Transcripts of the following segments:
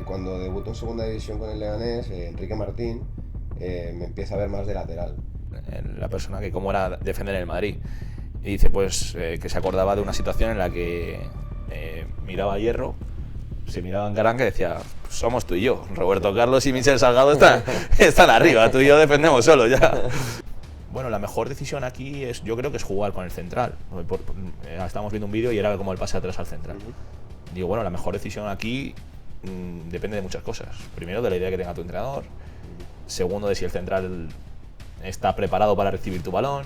Cuando debuto en segunda división con el Leganés, Enrique Martín me empieza a ver más de lateral. La persona que cómo era defender en el Madrid. Y dice pues que se acordaba de una situación en la que miraba a Hierro, se miraba en Garanga y decía, somos tú y yo, Roberto Carlos y Michel Salgado están arriba, tú y yo defendemos solo ya. Bueno, la mejor decisión aquí yo creo que es jugar con el central. Estábamos viendo un vídeo y era como el pase atrás al central. Digo, bueno, la mejor decisión aquí depende de muchas cosas. Primero, de la idea que tenga tu entrenador. Segundo, de si el central está preparado para recibir tu balón.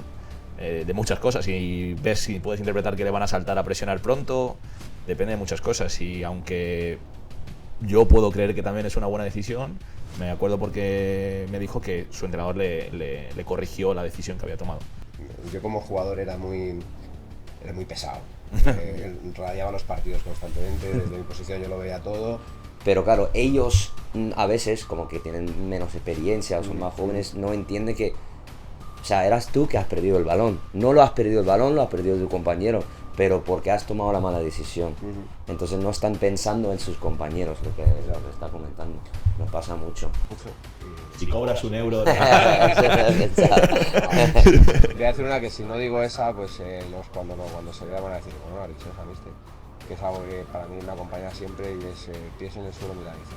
De muchas cosas. Y ves si puedes interpretar que le van a saltar a presionar pronto. Depende de muchas cosas. Y aunque yo puedo creer que también es una buena decisión, me acuerdo porque me dijo que su entrenador le corrigió la decisión que había tomado. Yo como jugador era muy pesado. Radiaba los partidos constantemente, desde mi posición yo lo veía todo. Pero claro, ellos a veces, como que tienen menos experiencia o son más jóvenes, no entienden que, o sea, eras tú que has perdido el balón. No lo has perdido el balón, lo has perdido tu compañero, pero porque has tomado la mala decisión. Entonces no están pensando en sus compañeros, lo que está comentando. Nos pasa mucho. Si cobras un euro... Voy a hacer una que si no digo esa, pues cuando se vea van a decir, bueno, ha dicho esa, ¿viste? Que es algo que para mí me acompaña siempre y es pies en el suelo, mira, dice.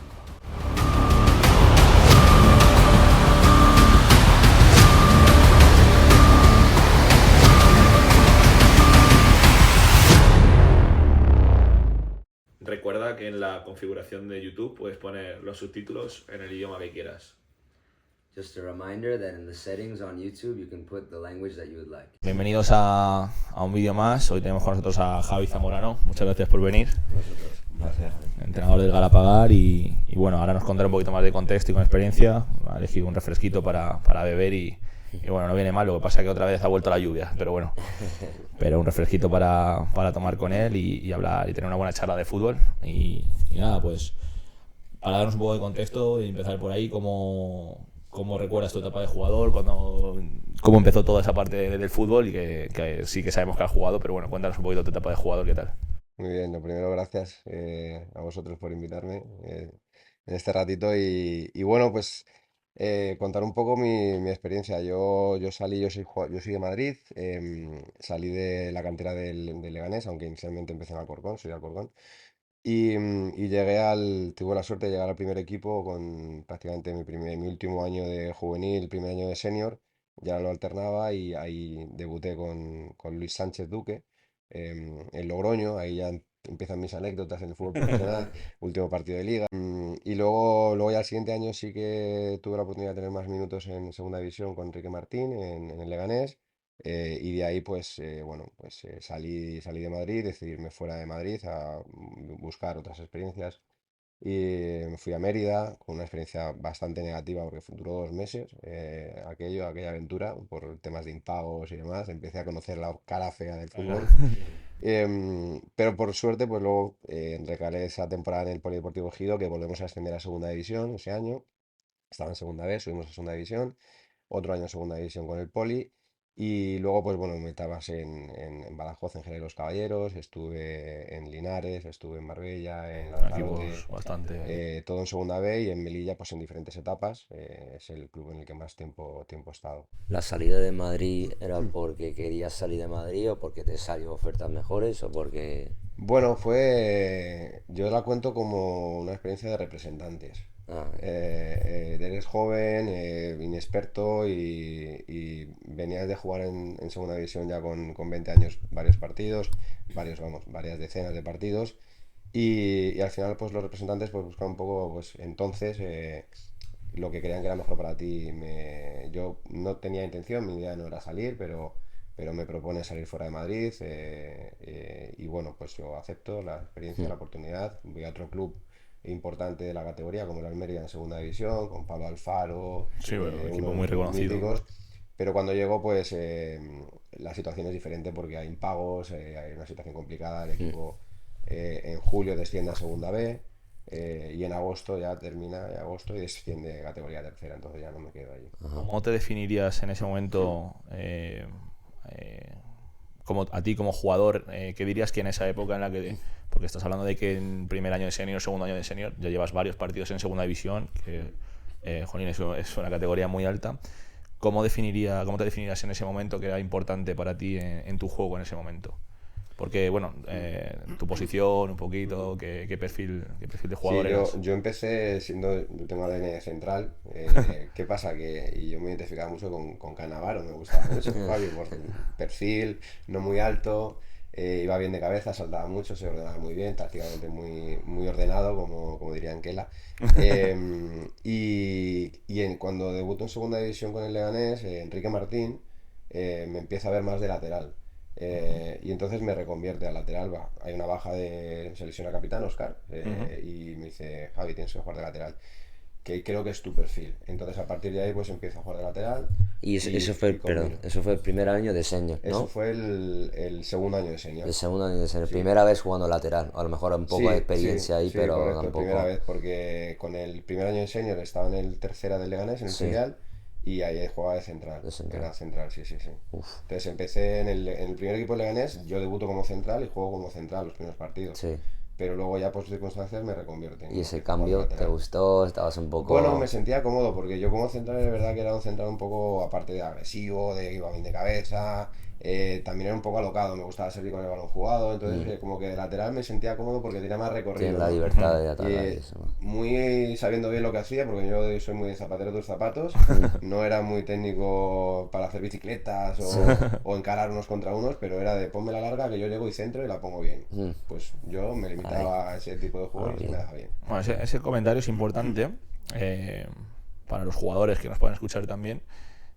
Recuerda que en la configuración de YouTube puedes poner los subtítulos en el idioma que quieras. Just a reminder that in the settings on YouTube you can put the language that you would like. Bienvenidos a un vídeo más. Hoy tenemos con nosotros a Javi Zamorano. Muchas gracias por venir. Gracias. Entrenador del Galapagar y bueno, ahora nos contará un poquito más de contexto y con experiencia. Ha elegido un refresquito para beber y bueno, no viene mal. Lo que pasa es que otra vez ha vuelto la lluvia, pero bueno. Pero un refresquito para tomar con él y hablar y tener una buena charla de fútbol. Y nada, pues para darnos un poco de contexto y empezar por ahí, ¿cómo recuerdas tu etapa de jugador? ¿Cómo empezó toda esa parte del fútbol? Y que sí que sabemos que has jugado, pero bueno, cuéntanos un poquito tu etapa de jugador, ¿qué tal? Muy bien, lo primero, gracias a vosotros por invitarme en este ratito y bueno, pues contar un poco mi experiencia. Yo soy de Madrid, salí de la cantera del Leganés, aunque inicialmente empecé en Alcorcón, soy de Alcorcón, y tuve la suerte de llegar al primer equipo con prácticamente mi último año de juvenil, primer año de senior, ya lo alternaba y ahí debuté con Luis Sánchez Duque en Logroño, ahí ya empiezan mis anécdotas en el fútbol profesional, último partido de liga. Y luego ya el siguiente año sí que tuve la oportunidad de tener más minutos en segunda división con Enrique Martín en el Leganés. Y de ahí pues bueno pues salí de Madrid, decidí irme fuera de Madrid a buscar otras experiencias y me fui a Mérida con una experiencia bastante negativa porque duró 2 meses aquella aventura por temas de impagos y demás. Empecé a conocer la cara fea del fútbol. Pero por suerte pues luego recalé esa temporada en el Polideportivo Ejido, que volvemos a ascender a segunda división ese año. Estaba en segunda vez, subimos a segunda división, otro año en segunda división con el Poli. Y luego, pues bueno, me metabas en Badajoz, en Jerez de los Caballeros, estuve en Linares, estuve en Marbella, en Lanzarote, Equipos bastante... todo en segunda B y en Melilla, pues en diferentes etapas. Es el club en el que más tiempo he estado. ¿La salida de Madrid era porque querías salir de Madrid o porque te salió ofertas mejores o porque... Bueno, yo la cuento como una experiencia de representantes. Ah, Eres joven, inexperto y venías de jugar en segunda división ya con 20 años varios partidos, varias decenas de partidos y al final pues los representantes pues buscan un poco pues entonces lo que creían que era mejor para ti. Yo no tenía intención, mi idea no era salir, pero me propone salir fuera de Madrid y bueno, pues yo acepto la experiencia, la oportunidad, voy a otro club importante de la categoría como el Almería en segunda división, con Pablo Alfaro, Sí, bueno, equipo unos muy reconocido. míticos, pero cuando llego pues la situación es diferente porque hay impagos, hay una situación complicada, el equipo en julio desciende a segunda B. Y en agosto ya termina agosto y desciende categoría tercera, entonces ya no me quedo allí. ¿Cómo te definirías en ese momento eh, como a ti como jugador, ¿qué dirías que en esa época en la que, porque estás hablando de que en primer año de senior, segundo año de senior, ya llevas varios partidos en segunda división, que jolín, es una categoría muy alta. ¿Cómo te definirías en ese momento que era importante para ti en tu juego en ese momento? Porque, bueno, tu posición, un poquito, qué perfil de jugador Sí, eras. yo empecé yo tengo ADN de central. ¿Qué pasa? Y yo me identificaba mucho con Cannavaro, me gustaba mucho, Fabio, por perfil, no muy alto, iba bien de cabeza, saltaba mucho, se ordenaba muy bien, tácticamente muy ordenado, como diría Anquela. Cuando debuto en segunda división con el Leganés, Enrique Martín me empieza a ver más de lateral. Y entonces me reconvierte al lateral. Hay una baja se lesiona capitán Oscar, y me dice: Javi, tienes que jugar de lateral, que creo que es tu perfil. Entonces a partir de ahí pues empiezo a jugar de lateral Y eso fue, y perdón, combino. eso fue el primer año de senior, Eso ¿no? fue el segundo año de senior. El segundo año de senior. Sí. Primera vez jugando lateral. A lo mejor un poco de Sí, sí, experiencia ahí, sí, pero correcto, primera tampoco. vez, porque con el primer año de senior estaba en el tercera del Leganés, en el Sí, filial, y ahí jugaba de central. de central. Era central, sí, sí, sí. Uf, Entonces empecé en el primer equipo de Leganés, yo debuto como central y juego como central los primeros partidos. sí. Pero luego ya por circunstancias me reconvierten Y y ese empiezo a jugar de cambio, ¿te lateral. gustó? Estabas un Bueno, me poco. sentía cómodo porque yo como central es verdad que era un central un poco, aparte de agresivo, de que iba bien de cabeza, también era un poco alocado, me gustaba salir con el balón jugado, entonces como que de lateral me sentía cómodo porque tenía más Tienes recorrido, la ¿no? libertad de Y atacar y eso, ¿no? muy sabiendo bien lo que hacía, porque yo soy muy de zapatero de tus zapatos, no era muy técnico para hacer bicicletas Sí. o encarar unos contra unos, pero era de ponme la larga que yo llego y centro y la pongo bien. Pues yo me Ahí. limitaba a ese tipo de Ah, juego y se me bien. daba bien. Bueno, ese comentario es importante eh, para los jugadores que nos puedan escuchar también,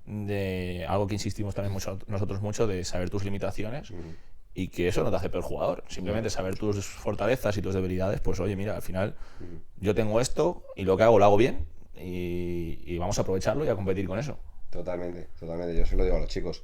de algo que insistimos también nosotros mucho, de saber tus limitaciones y que eso no te hace peor jugador. Simplemente saber tus fortalezas y tus debilidades, pues oye, mira, al final yo tengo esto y lo que hago lo hago bien y vamos a aprovecharlo y a competir con eso. Totalmente, totalmente. Yo se lo digo a los chicos.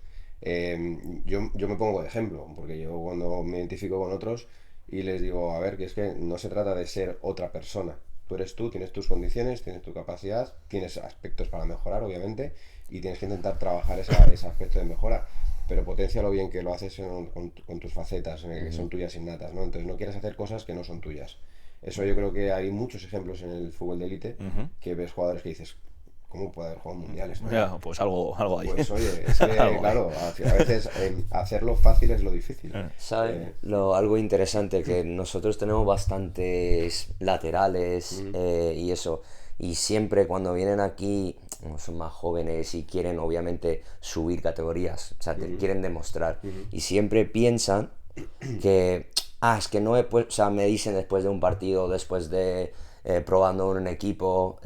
Yo me pongo de ejemplo, porque yo cuando me identifico con otros y les digo, a ver, que es que no se trata de ser otra persona. Tú eres tú, tienes tus condiciones, tienes tu capacidad, tienes aspectos para mejorar, obviamente, y tienes que intentar trabajar ese aspecto de mejora. Pero potencia lo bien que lo haces con tus facetas, que son tuyas innatas, ¿no? Entonces no quieres hacer cosas que no son tuyas. Eso yo creo que hay muchos ejemplos en el fútbol de élite, que ves jugadores que dices, ¿cómo puede haber jugado mundiales, no? Ya, pues algo hay. Pues oye, es que Algo hay. claro, a veces hacerlo fácil es lo difícil. ¿Sabes? Algo interesante que nosotros tenemos bastantes laterales y eso. Y siempre cuando vienen aquí, son más jóvenes y quieren obviamente subir categorías, o sea, quieren demostrar. Y siempre piensan que, es que no he puesto, o sea, me dicen después de un partido, después de probando en un equipo,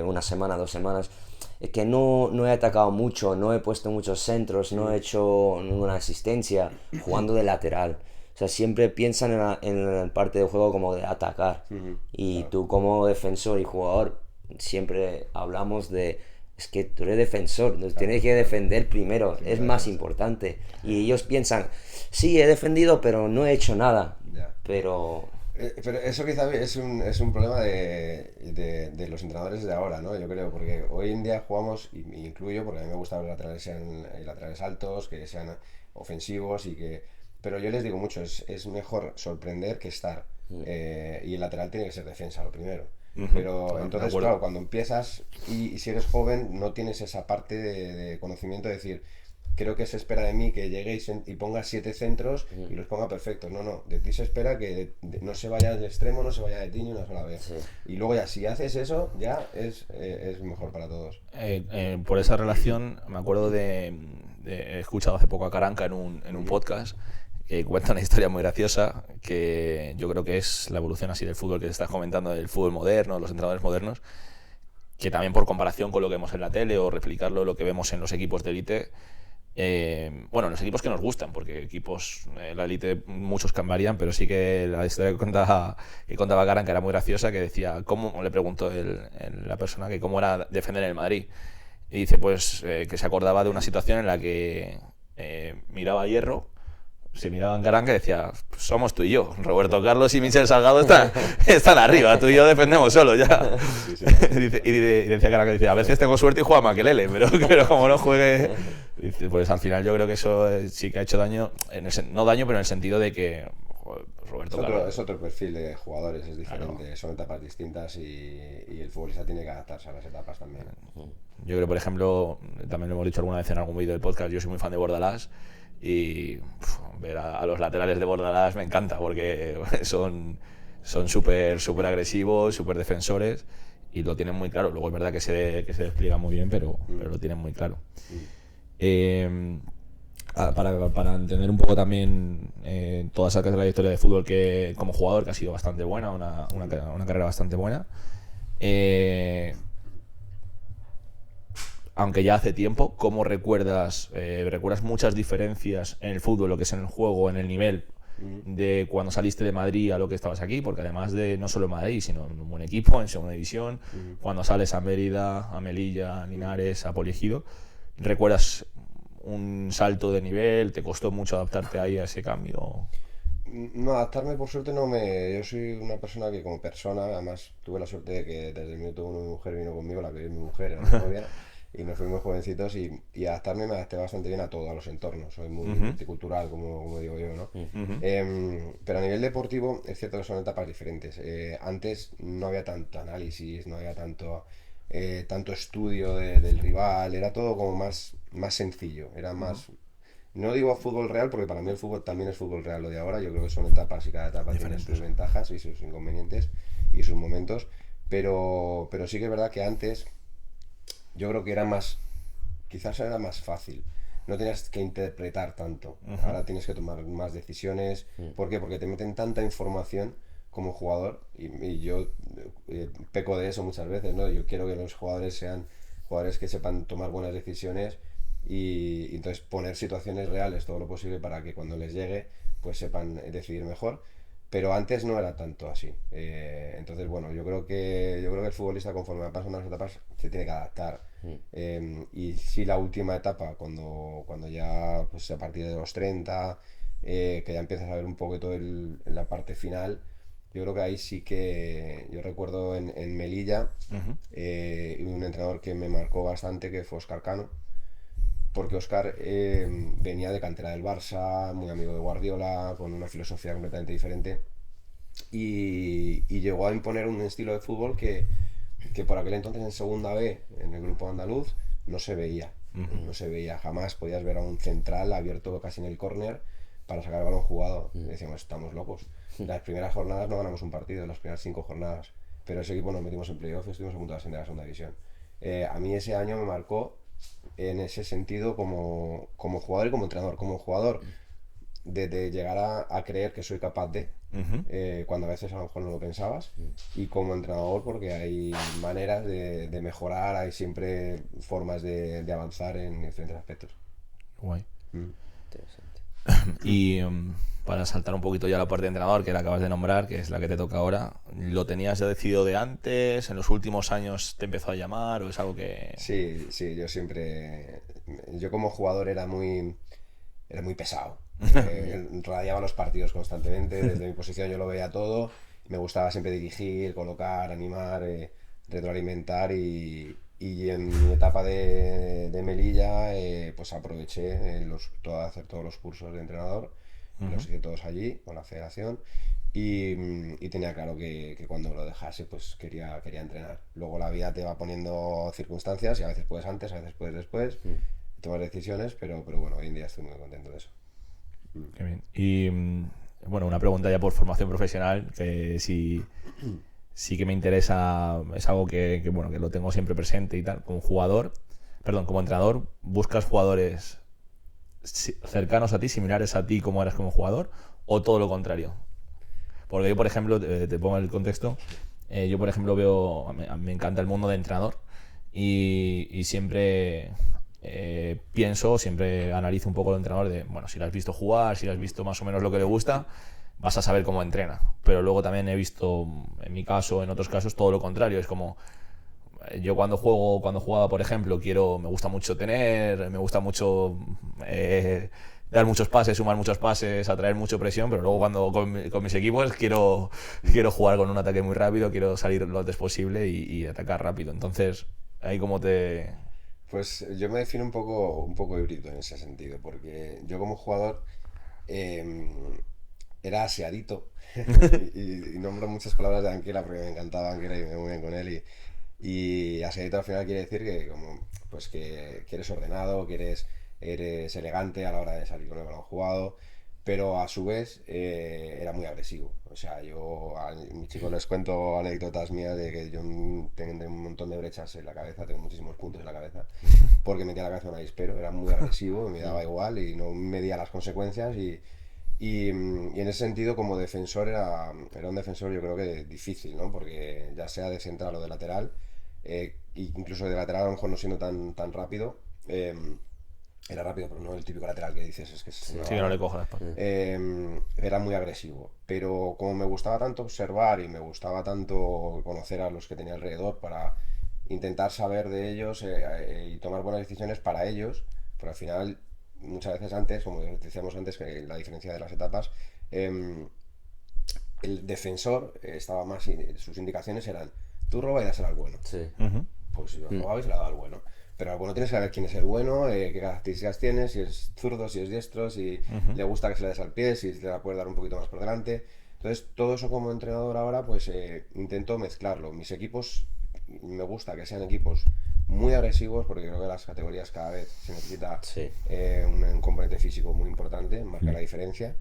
una semana, 2 semanas, que no he atacado mucho, no he puesto muchos centros, no he hecho ninguna asistencia, jugando de lateral. O sea, siempre piensan en la parte del juego como de atacar. Y Claro. tú como defensor y jugador, siempre hablamos de... Es que tú eres defensor, tienes que defender primero, es Primero más defensa. importante. Y ellos piensan, sí, he defendido, pero no he hecho nada. Ya. Pero... Pero eso quizá es un problema de los entrenadores de ahora, ¿no? Yo creo, porque hoy en día jugamos, y me incluyo, porque a mí me gusta que los laterales sean laterales altos, que sean ofensivos Pero yo les digo mucho, es mejor sorprender que estar. Y el lateral tiene que ser defensa, lo primero. Pero De entonces, acuerdo. claro, cuando empiezas y si eres joven, no tienes esa parte de conocimiento de decir, creo que se espera de mí que llegue y ponga 7 centros y los ponga perfectos. No, no, de ti se espera que no se vaya del extremo, no se vaya de ti ni una sola vez. Sí. Y luego ya, si haces eso, ya es mejor para todos. Por esa relación, me acuerdo he escuchado hace poco a Caranca en un podcast que cuenta una historia muy graciosa que yo creo que es la evolución así del fútbol que te estás comentando, del fútbol moderno, los entrenadores modernos, que también por comparación con lo que vemos en la tele o replicarlo lo que vemos en los equipos de élite, bueno, los equipos que nos gustan, porque equipos, la élite muchos cambiarían, pero sí que la historia que contaba Karan, que era muy graciosa, que decía, ¿cómo? Le preguntó la persona que cómo era defender en el Madrid. Y dice, pues, que se acordaba de una situación en la que miraba a Hierro, se miraban Caranca y decía, pues somos tú y yo, Roberto Carlos y Michel Salgado están arriba, tú y yo defendemos solo ya. Sí, sí. Y decía Caranca, dice, a veces tengo suerte y juega Makelele, pero como no juegue Dice, pues al final yo creo que eso sí que ha hecho daño, no daño, pero en el sentido de que, joder, pues Roberto Carlos. Es otro perfil de jugadores, es Claro. diferente, son etapas distintas y el futbolista tiene que adaptarse a las etapas también. Yo creo, por ejemplo, también lo hemos dicho alguna vez en algún vídeo del podcast, yo soy muy fan de Bordalás y ver a los laterales de Bordalás me encanta porque son súper agresivos, súper defensores y lo tienen muy claro. Luego es verdad que se despliega muy bien, pero lo tienen muy claro. Para entender un poco también toda esa trayectoria de fútbol que como jugador, que ha sido bastante buena, una carrera bastante buena. Aunque ya hace tiempo, ¿cómo recuerdas? ¿Recuerdas muchas diferencias en el fútbol, lo que es en el juego, en el nivel, de cuando saliste de Madrid a lo que estabas aquí? Porque además de no solo Madrid, sino en un buen equipo, en segunda división, cuando sales a Mérida, a Melilla, a Linares, a Poliegido, ¿recuerdas un salto de nivel? ¿Te costó mucho adaptarte ahí a ese cambio? No, adaptarme por suerte no me... Yo soy una persona que como persona, además tuve la suerte de que desde el minuto uno mi mujer vino conmigo, la que es mi mujer, era mi novia, y nos fuimos jovencitos y adaptarme me adapté bastante bien a todo, a los entornos. Soy muy multicultural, como digo yo, ¿no? Pero a nivel deportivo es cierto que son etapas diferentes. Antes no había tanto análisis, no había tanto estudio del rival, era todo como más sencillo, era más... No digo fútbol real porque para mí el fútbol también es fútbol real lo de ahora. Yo creo que son etapas y cada etapa tiene sus ventajas y sus inconvenientes y sus momentos. Pero sí que es verdad que antes yo creo que era más, quizás era más fácil. No tenías que interpretar tanto. Ahora tienes que tomar más decisiones. ¿Por qué? Porque te meten tanta información como jugador y yo peco de eso muchas veces, ¿no? Yo quiero que los jugadores sean jugadores que sepan tomar buenas decisiones y entonces poner situaciones reales todo lo posible para que cuando les llegue pues sepan decidir mejor, pero antes no era tanto así. Entonces bueno, yo creo que el futbolista conforme va pasando las etapas se tiene que adaptar. Y sí, la última etapa cuando ya pues a partir de los 30 que ya empiezas a ver un poquito en la parte final, yo creo que ahí sí que yo recuerdo en Melilla un entrenador que me marcó bastante que fue Óscar Cano, porque Óscar venía de cantera del Barça, muy amigo de Guardiola, con una filosofía completamente diferente y llegó a imponer un estilo de fútbol que por aquel entonces en segunda B, en el grupo andaluz, no se veía. No se veía, jamás podías ver a un central abierto casi en el córner para sacar el balón jugado. Decíamos, estamos locos. Las primeras jornadas no ganamos un partido, las primeras 5 jornadas, pero ese equipo nos metimos en playoff y estuvimos a punto de ascender a la segunda división. A mí ese año me marcó en ese sentido como jugador y como entrenador. Como jugador, de llegar a creer que soy capaz de, cuando a veces a lo mejor no lo pensabas, y como entrenador porque hay maneras de mejorar, hay siempre formas de avanzar en diferentes aspectos. Guay. Interesante. Y para saltar un poquito ya a la parte de entrenador, que la acabas de nombrar, que es la que te toca ahora, ¿lo tenías ya decidido de antes? ¿En los últimos años te empezó a llamar o es algo que...? Sí, sí, yo como jugador era muy pesado. Radiaba los partidos constantemente, desde mi posición yo lo veía todo, me gustaba siempre dirigir, colocar, animar, retroalimentar y en mi etapa de Melilla pues aproveché hacer todos los cursos de entrenador, los hice todos allí con la federación y tenía claro que cuando lo dejase pues quería entrenar. Luego la vida te va poniendo circunstancias y a veces puedes antes, a veces puedes después, tomar decisiones, pero bueno, hoy en día estoy muy contento de eso. Qué bien. Y bueno, una pregunta ya por formación profesional, que sí que me interesa, es algo bueno, que lo tengo siempre presente y tal. Como entrenador, ¿buscas jugadores cercanos a ti, similares a ti como eras como jugador, o todo lo contrario? Porque yo, por ejemplo, te pongo el contexto, yo, por ejemplo, a mí me encanta el mundo de entrenador y siempre siempre analizo un poco al entrenador bueno, si lo has visto jugar, si lo has visto más o menos lo que le gusta, vas a saber cómo entrena. Pero luego también he visto, en mi caso, en otros casos, todo lo contrario. Es como, yo cuando jugaba, por ejemplo, me gusta mucho dar muchos pases, sumar muchos pases, atraer mucha presión, pero luego cuando con mis equipos quiero jugar con un ataque muy rápido, quiero salir lo antes posible y atacar rápido. Entonces, ahí como te... Pues yo me defino un poco híbrido en ese sentido, porque yo como jugador em, era aseadito. Y nombro muchas palabras de Anquela porque me encantaba Anquela y me voy muy bien con él. Y aseadito al final quiere decir que, como, pues que eres ordenado, eres elegante a la hora de salir con el balón jugado, pero a su vez era muy agresivo. O sea, yo a mis chicos les cuento anécdotas mías de que yo tengo un montón de brechas en la cabeza, tengo muchísimos puntos en la cabeza, porque metía la cabeza en un avispero, era muy agresivo, me daba igual y no medía las consecuencias y en ese sentido, como defensor, era un defensor yo creo que difícil, ¿no? Porque ya sea de central o de lateral, incluso de lateral a lo mejor no siendo tan rápido, eh, era rápido, pero no el típico lateral que dices es que es Sí. una Sí, que no le bala. cojo la espalda. Era muy agresivo, pero como me gustaba tanto observar y me gustaba tanto conocer a los que tenía alrededor para intentar saber de ellos y tomar buenas decisiones para ellos, pero al final, muchas veces antes, como decíamos antes, que la diferencia de las etapas, eh, el defensor estaba más, sus indicaciones eran, tú roba y dásela al bueno. Sí. Ujú. Pues yo Mm. robaba y se la daba al bueno. Pero al bueno tienes que saber quién es el bueno, qué características tiene, si es zurdo, si es diestro, si le gusta que se le des al pie, si te la puedes dar un poquito más por delante. Entonces, todo eso como entrenador ahora, pues intento mezclarlo. Mis equipos, me gusta que sean equipos muy agresivos, porque creo que las categorías cada vez se necesita Sí. un componente físico muy importante, marca la diferencia.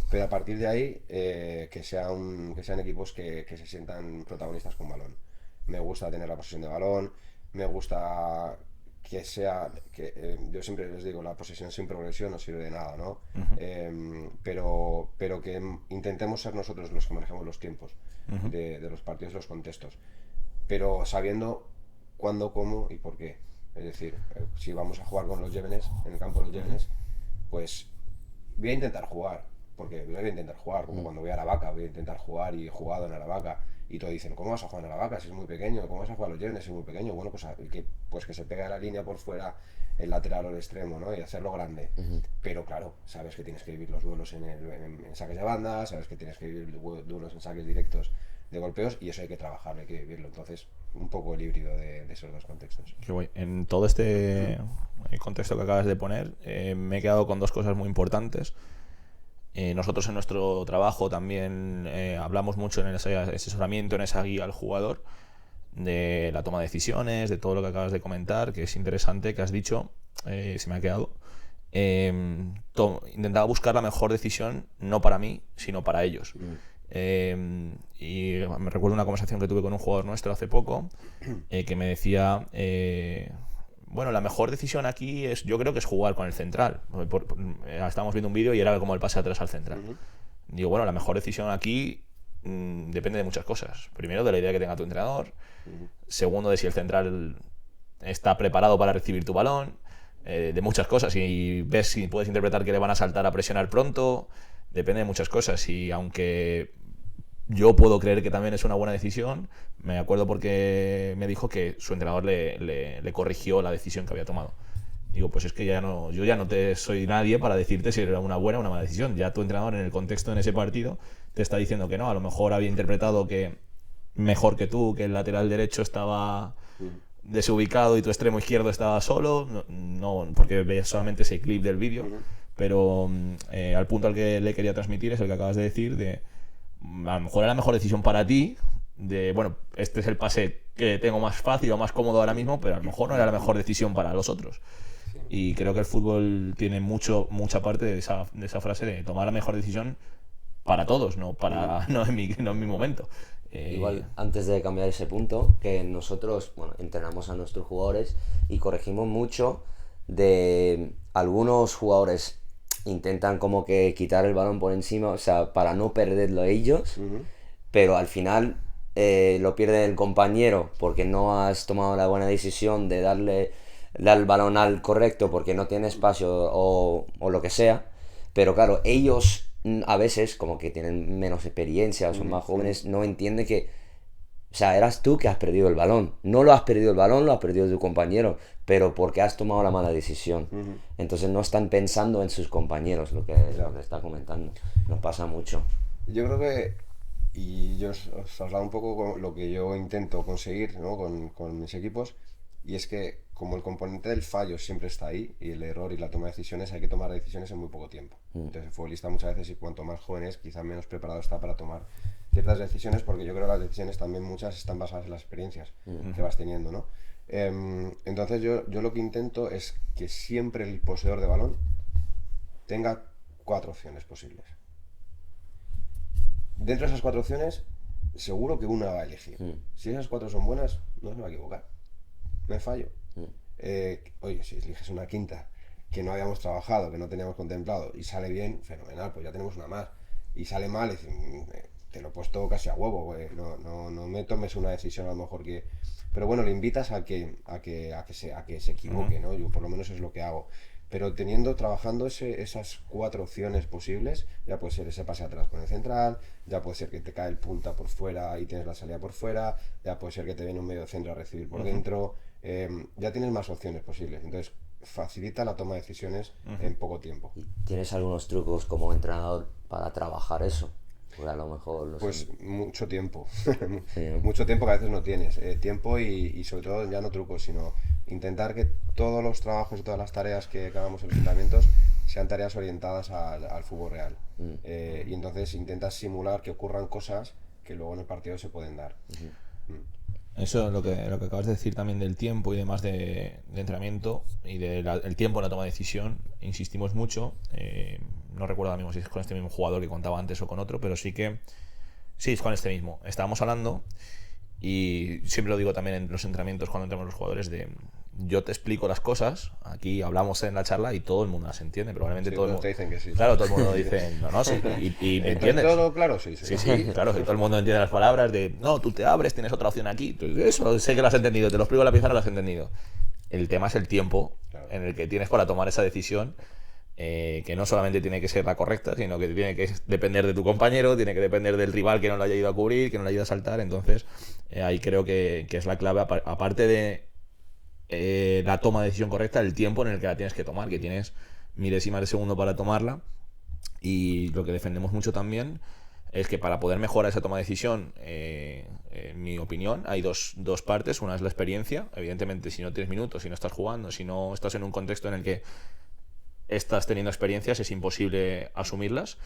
Pero a partir de ahí, que sean equipos que se sientan protagonistas con balón. Me gusta tener la posesión de balón, me gusta yo siempre les digo, la posesión sin progresión no sirve de nada, ¿no? Pero que intentemos ser nosotros los que manejemos los tiempos de los partidos y los contextos, pero sabiendo cuándo, cómo y por qué. Es decir, si vamos a jugar con los jóvenes, en el campo de los jóvenes, pues voy a intentar jugar, porque voy a intentar jugar, como cuando voy a Aravaca, voy a intentar jugar y he jugado en Aravaca. Y todos dicen, ¿cómo vas a jugar en Aravaca si es muy pequeño? ¿Cómo vas a jugar a los jóvenes si es muy pequeño? Bueno, pues que se pegue a la línea por fuera el lateral o el extremo, ¿no? Y hacerlo grande. Pero claro, sabes que tienes que vivir los duelos en saques de banda, sabes que tienes que vivir duelos en saques directos de golpeos y eso hay que trabajarlo, hay que vivirlo. Entonces, un poco el híbrido de esos dos contextos. Qué guay. En todo este contexto que acabas de poner, me he quedado con dos cosas muy importantes. Nosotros en nuestro trabajo también hablamos mucho en ese asesoramiento, en esa guía al jugador, de la toma de decisiones, de todo lo que acabas de comentar, que es interesante, que has dicho, se me ha quedado. Intentaba buscar la mejor decisión, no para mí, sino para ellos. Y me recuerdo una conversación que tuve con un jugador nuestro hace poco, que me decía, bueno, la mejor decisión aquí yo creo que es jugar con el central. Estábamos viendo un vídeo y era como el pase atrás al central. Digo, bueno, la mejor decisión aquí depende de muchas cosas. Primero, de la idea que tenga tu entrenador. Segundo, de si el central está preparado para recibir tu balón. De muchas cosas. Y ves si puedes interpretar que le van a saltar a presionar pronto. Depende de muchas cosas. Y aunque yo puedo creer que también es una buena decisión, me acuerdo porque me dijo que su entrenador le corrigió la decisión que había tomado. Digo, pues es que yo ya no soy nadie para decirte si era una buena o una mala decisión. Ya tu entrenador en el contexto, en ese partido, te está diciendo que no. A lo mejor había interpretado que mejor que tú, que el lateral derecho estaba desubicado y tu extremo izquierdo estaba solo. No, porque ves solamente ese clip del vídeo. Pero al punto al que le quería transmitir es el que acabas de decir, de a lo mejor era la mejor decisión para ti, de bueno, este es el pase que tengo más fácil o más cómodo ahora mismo, pero a lo mejor no era la mejor decisión para los otros. Y creo que el fútbol tiene mucha parte de esa frase de tomar la mejor decisión para todos, no en mi momento. Igual, antes de cambiar ese punto, que nosotros, bueno, entrenamos a nuestros jugadores y corregimos mucho de algunos jugadores intentan como que quitar el balón por encima, o sea, para no perderlo ellos, pero al final lo pierde el compañero porque no has tomado la buena decisión de dar el balón al correcto porque no tiene espacio o lo que sea. Pero claro, ellos a veces como que tienen menos experiencia o son más jóvenes, no entienden que, o sea, eras tú que has perdido el balón. No lo has perdido el balón, lo has perdido tu compañero, pero porque has tomado la mala decisión. Entonces no están pensando en sus compañeros, lo que está comentando. Nos pasa mucho. Yo creo que, y yo os hablaba un poco con lo que yo intento conseguir, ¿no? con mis equipos, y es que como el componente del fallo siempre está ahí, y el error y la toma de decisiones, hay que tomar decisiones en muy poco tiempo. Entonces el futbolista muchas veces, y cuanto más joven es, quizá menos preparado está para tomar ciertas decisiones, porque yo creo que las decisiones también muchas están basadas en las experiencias que vas teniendo, ¿no? Entonces yo lo que intento es que siempre el poseedor de balón tenga 4 opciones posibles. Dentro de esas 4 opciones, seguro que una va a elegir. Si esas 4 son buenas, no se va a equivocar. No hay fallo. Oye, si eliges una quinta que no habíamos trabajado, que no teníamos contemplado, y sale bien, fenomenal, pues ya tenemos una más. Y sale mal, y te lo he puesto casi a huevo, güey. No me tomes una decisión a lo mejor que... Pero bueno, le invitas a que se equivoque, ¿no? Yo por lo menos es lo que hago. Pero trabajando esas 4 opciones posibles, ya puede ser ese pase atrás con el central, ya puede ser que te cae el punta por fuera y tienes la salida por fuera, ya puede ser que te viene un medio centro a recibir por dentro, ya tienes más opciones posibles. Entonces facilita la toma de decisiones en poco tiempo. ¿Tienes algunos trucos como entrenador para trabajar eso? Porque a lo mejor... No Pues sé. mucho tiempo. Sí, ¿no? Mucho tiempo que a veces no tienes. Tiempo y sobre todo ya no trucos, sino intentar que todos los trabajos y todas las tareas que hagamos en los entrenamientos sean tareas orientadas al fútbol real. Y entonces intentas simular que ocurran cosas que luego en el partido se pueden dar. Eso, lo que acabas de decir también del tiempo y demás de entrenamiento y del tiempo en la toma de decisión, insistimos mucho. No recuerdo ahora mismo si es con este mismo jugador que contaba antes o con otro, pero sí, es con este mismo. Estábamos hablando, y siempre lo digo también en los entrenamientos cuando entramos los jugadores, yo te explico las cosas, aquí hablamos en la charla y todo el mundo las entiende, probablemente Sí, todo el todos mundo... te dicen que sí. Claro, todo el mundo dice, no, sí, y me entiendes. ¿Todo claro? Sí. Sí, claro, que todo el mundo entiende las palabras de, no, tú te abres, tienes otra opción aquí. Eso sé que lo has entendido, te lo explico en la pizarra, lo has entendido. El tema es el tiempo en el que tienes para tomar esa decisión, que no solamente tiene que ser la correcta, sino que tiene que depender de tu compañero, tiene que depender del rival que no lo haya ido a cubrir, que no lo haya ido a saltar. Entonces, ahí creo que es la clave, aparte de la toma de decisión correcta, el tiempo en el que la tienes que tomar, que tienes milésimas de segundo para tomarla. Y lo que defendemos mucho también es que para poder mejorar esa toma de decisión, en mi opinión, hay dos partes. Una es la experiencia. Evidentemente, si no tienes minutos, si no estás jugando, si no estás en un contexto en el que estás teniendo experiencias, es imposible asumirlas.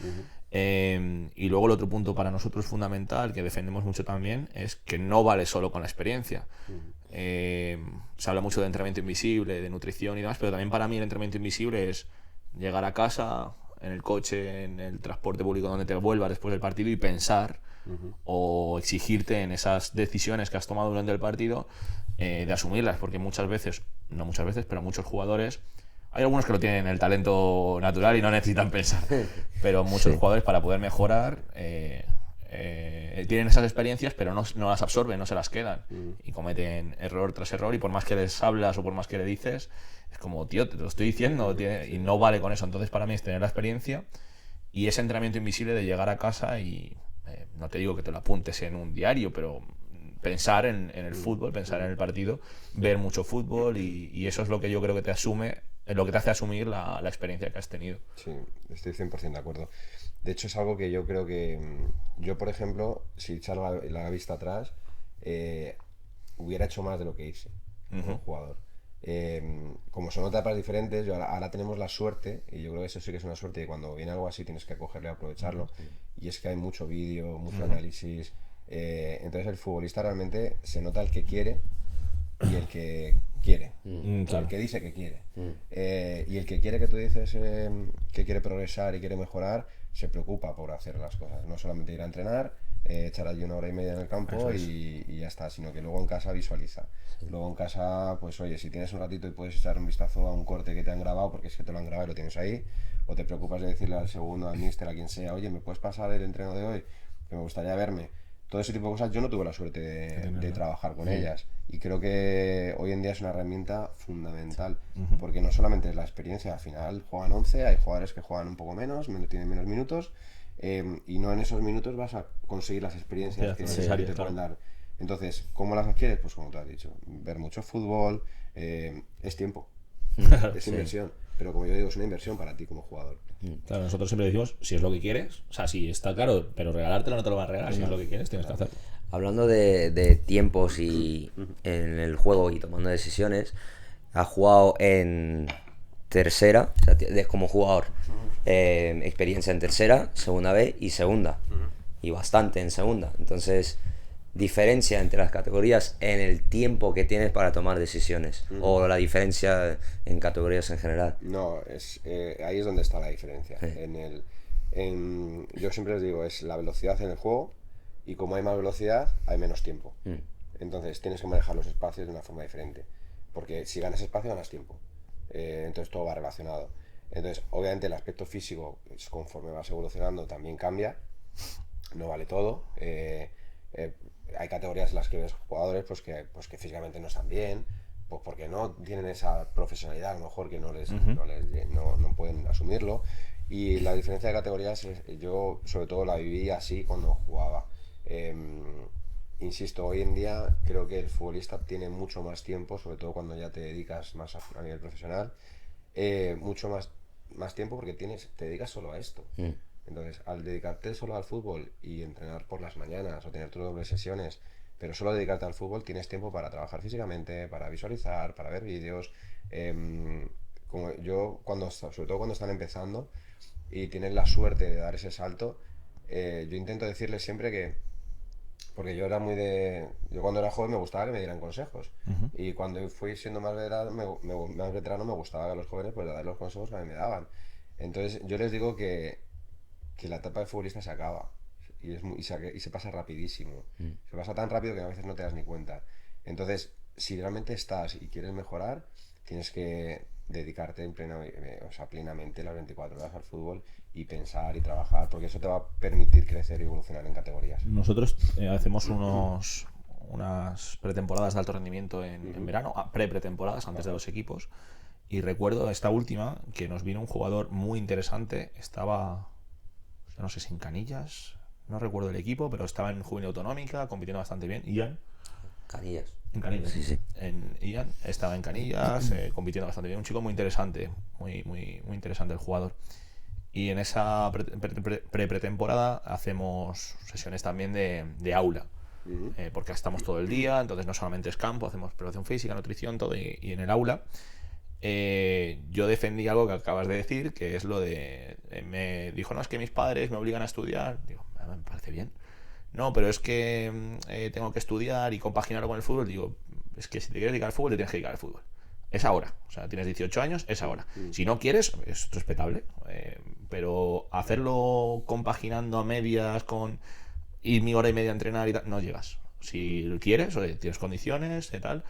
Y luego el otro punto para nosotros fundamental, que defendemos mucho también, es que no vale solo con la experiencia. Se habla mucho de entrenamiento invisible, de nutrición y demás, pero también para mí el entrenamiento invisible es llegar a casa, en el coche, en el transporte público donde te vuelvas después del partido, y pensar o exigirte en esas decisiones que has tomado durante el partido, de asumirlas, porque no muchas veces, pero muchos jugadores, hay algunos que lo tienen el talento natural y no necesitan pensar, pero muchos jugadores, para poder mejorar, tienen esas experiencias pero no las absorben, no se las quedan, y cometen error tras error, y por más que les hablas o por más que le dices, es como, tío, te lo estoy diciendo, y no vale con eso. Entonces para mí es tener la experiencia y ese entrenamiento invisible de llegar a casa y, no te digo que te lo apuntes en un diario, pero pensar en el fútbol, pensar en el partido, ver mucho fútbol, y eso es lo que yo creo que te hace asumir la experiencia que has tenido. Sí, estoy 100% de acuerdo. De hecho, es algo que yo creo que yo, por ejemplo, si echar la vista atrás, hubiera hecho más de lo que hice como jugador. Como son etapas diferentes, ahora tenemos la suerte, y yo creo que eso sí que es una suerte, y cuando viene algo así tienes que acogerlo y aprovecharlo, y es que hay mucho vídeo, mucho análisis. Entonces el futbolista realmente se nota el que quiere y el que quiere, o sea, el que dice que quiere. Y el que quiere, que tú dices que quiere progresar y quiere mejorar, se preocupa por hacer las cosas, no solamente ir a entrenar, echar allí 1 hora y media en el campo y ya está, sino que luego en casa visualiza. Luego en casa, pues oye, si tienes un ratito y puedes echar un vistazo a un corte que te han grabado, porque es que te lo han grabado y lo tienes ahí, o te preocupas de decirle al segundo, al míster, a quien sea, oye, ¿me puedes pasar el entreno de hoy? Que me gustaría verme. Todo ese tipo de cosas yo no tuve la suerte de trabajar con ellas, y creo que hoy en día es una herramienta fundamental, porque no solamente es la experiencia, al final juegan 11, hay jugadores que juegan un poco menos, tienen menos minutos, y no en esos minutos vas a conseguir las experiencias que te pueden dar. Entonces, ¿cómo las adquieres? Pues como tú has dicho, ver mucho fútbol, es tiempo, es inversión, pero como yo digo, es una inversión para ti como jugador. Claro, nosotros siempre decimos, si es lo que quieres, o sea, sí, está claro, pero regalártelo no te lo va a regalar, si es lo que quieres, tienes que hacerlo. Hablando de tiempos y en el juego y tomando decisiones, has jugado en tercera, o sea, como jugador, experiencia en tercera, segunda B y segunda, y bastante en segunda. Entonces, diferencia entre las categorías en el tiempo que tienes para tomar decisiones, o la diferencia en categorías en general. No, ahí es donde está la diferencia. Sí. Yo siempre les digo, es la velocidad en el juego y como hay más velocidad, hay menos tiempo. Entonces tienes que manejar los espacios de una forma diferente. Porque si ganas espacio, ganas tiempo. Entonces todo va relacionado. Entonces, obviamente el aspecto físico, conforme vas evolucionando, también cambia. No vale todo. Hay categorías en las que ves jugadores pues que físicamente no están bien, pues porque no tienen esa profesionalidad, a lo mejor que no pueden asumirlo. Y la diferencia de categorías, yo sobre todo la viví así cuando jugaba. Insisto, hoy en día creo que el futbolista tiene mucho más tiempo, sobre todo cuando ya te dedicas más a nivel profesional, mucho más tiempo porque te dedicas solo a esto. Entonces, al dedicarte solo al fútbol y entrenar por las mañanas o tener tus dobles sesiones, pero solo dedicarte al fútbol, tienes tiempo para trabajar físicamente, para visualizar, para ver vídeos. Como yo, sobre todo cuando están empezando y tienen la suerte de dar ese salto, yo intento decirles siempre que, porque yo cuando era joven me gustaba que me dieran consejos. Y cuando fui siendo más veterano, más veterano me gustaba que los jóvenes pues dar los consejos que a mí me daban. Entonces yo les digo que la etapa de futbolista se acaba y se pasa rapidísimo. Se pasa tan rápido que a veces no te das ni cuenta. Entonces, si realmente estás y quieres mejorar, tienes que dedicarte plenamente las 24 horas al fútbol y pensar y trabajar, porque eso te va a permitir crecer y evolucionar en categorías. Nosotros hacemos unas pretemporadas de alto rendimiento en verano, pretemporadas antes de los equipos. Y recuerdo esta última que nos vino un jugador muy interesante. Estaba, no sé si en Canillas, no recuerdo el equipo, pero estaba en Juvenil Autonómica, compitiendo bastante bien. Ian. Canillas. En Canillas, sí. Ian estaba en Canillas, compitiendo bastante bien. Un chico muy interesante, muy interesante el jugador. Y en esa pretemporada hacemos sesiones también de aula. Porque estamos todo el día, entonces no solamente es campo, hacemos preparación física, nutrición, todo, y en el aula yo defendí algo que acabas de decir, que es lo de me dijo, no, es que mis padres me obligan a estudiar. Digo, me parece bien. No, pero es que tengo que estudiar y compaginarlo con el fútbol. Digo, es que si te quieres dedicar al fútbol, te tienes que dedicar al fútbol. Es ahora, o sea, tienes 18 años, es ahora. Si no quieres, es respetable, pero hacerlo compaginando a medias con ir mi hora y media a entrenar y tal, no llegas. Si quieres, o tienes condiciones y tal,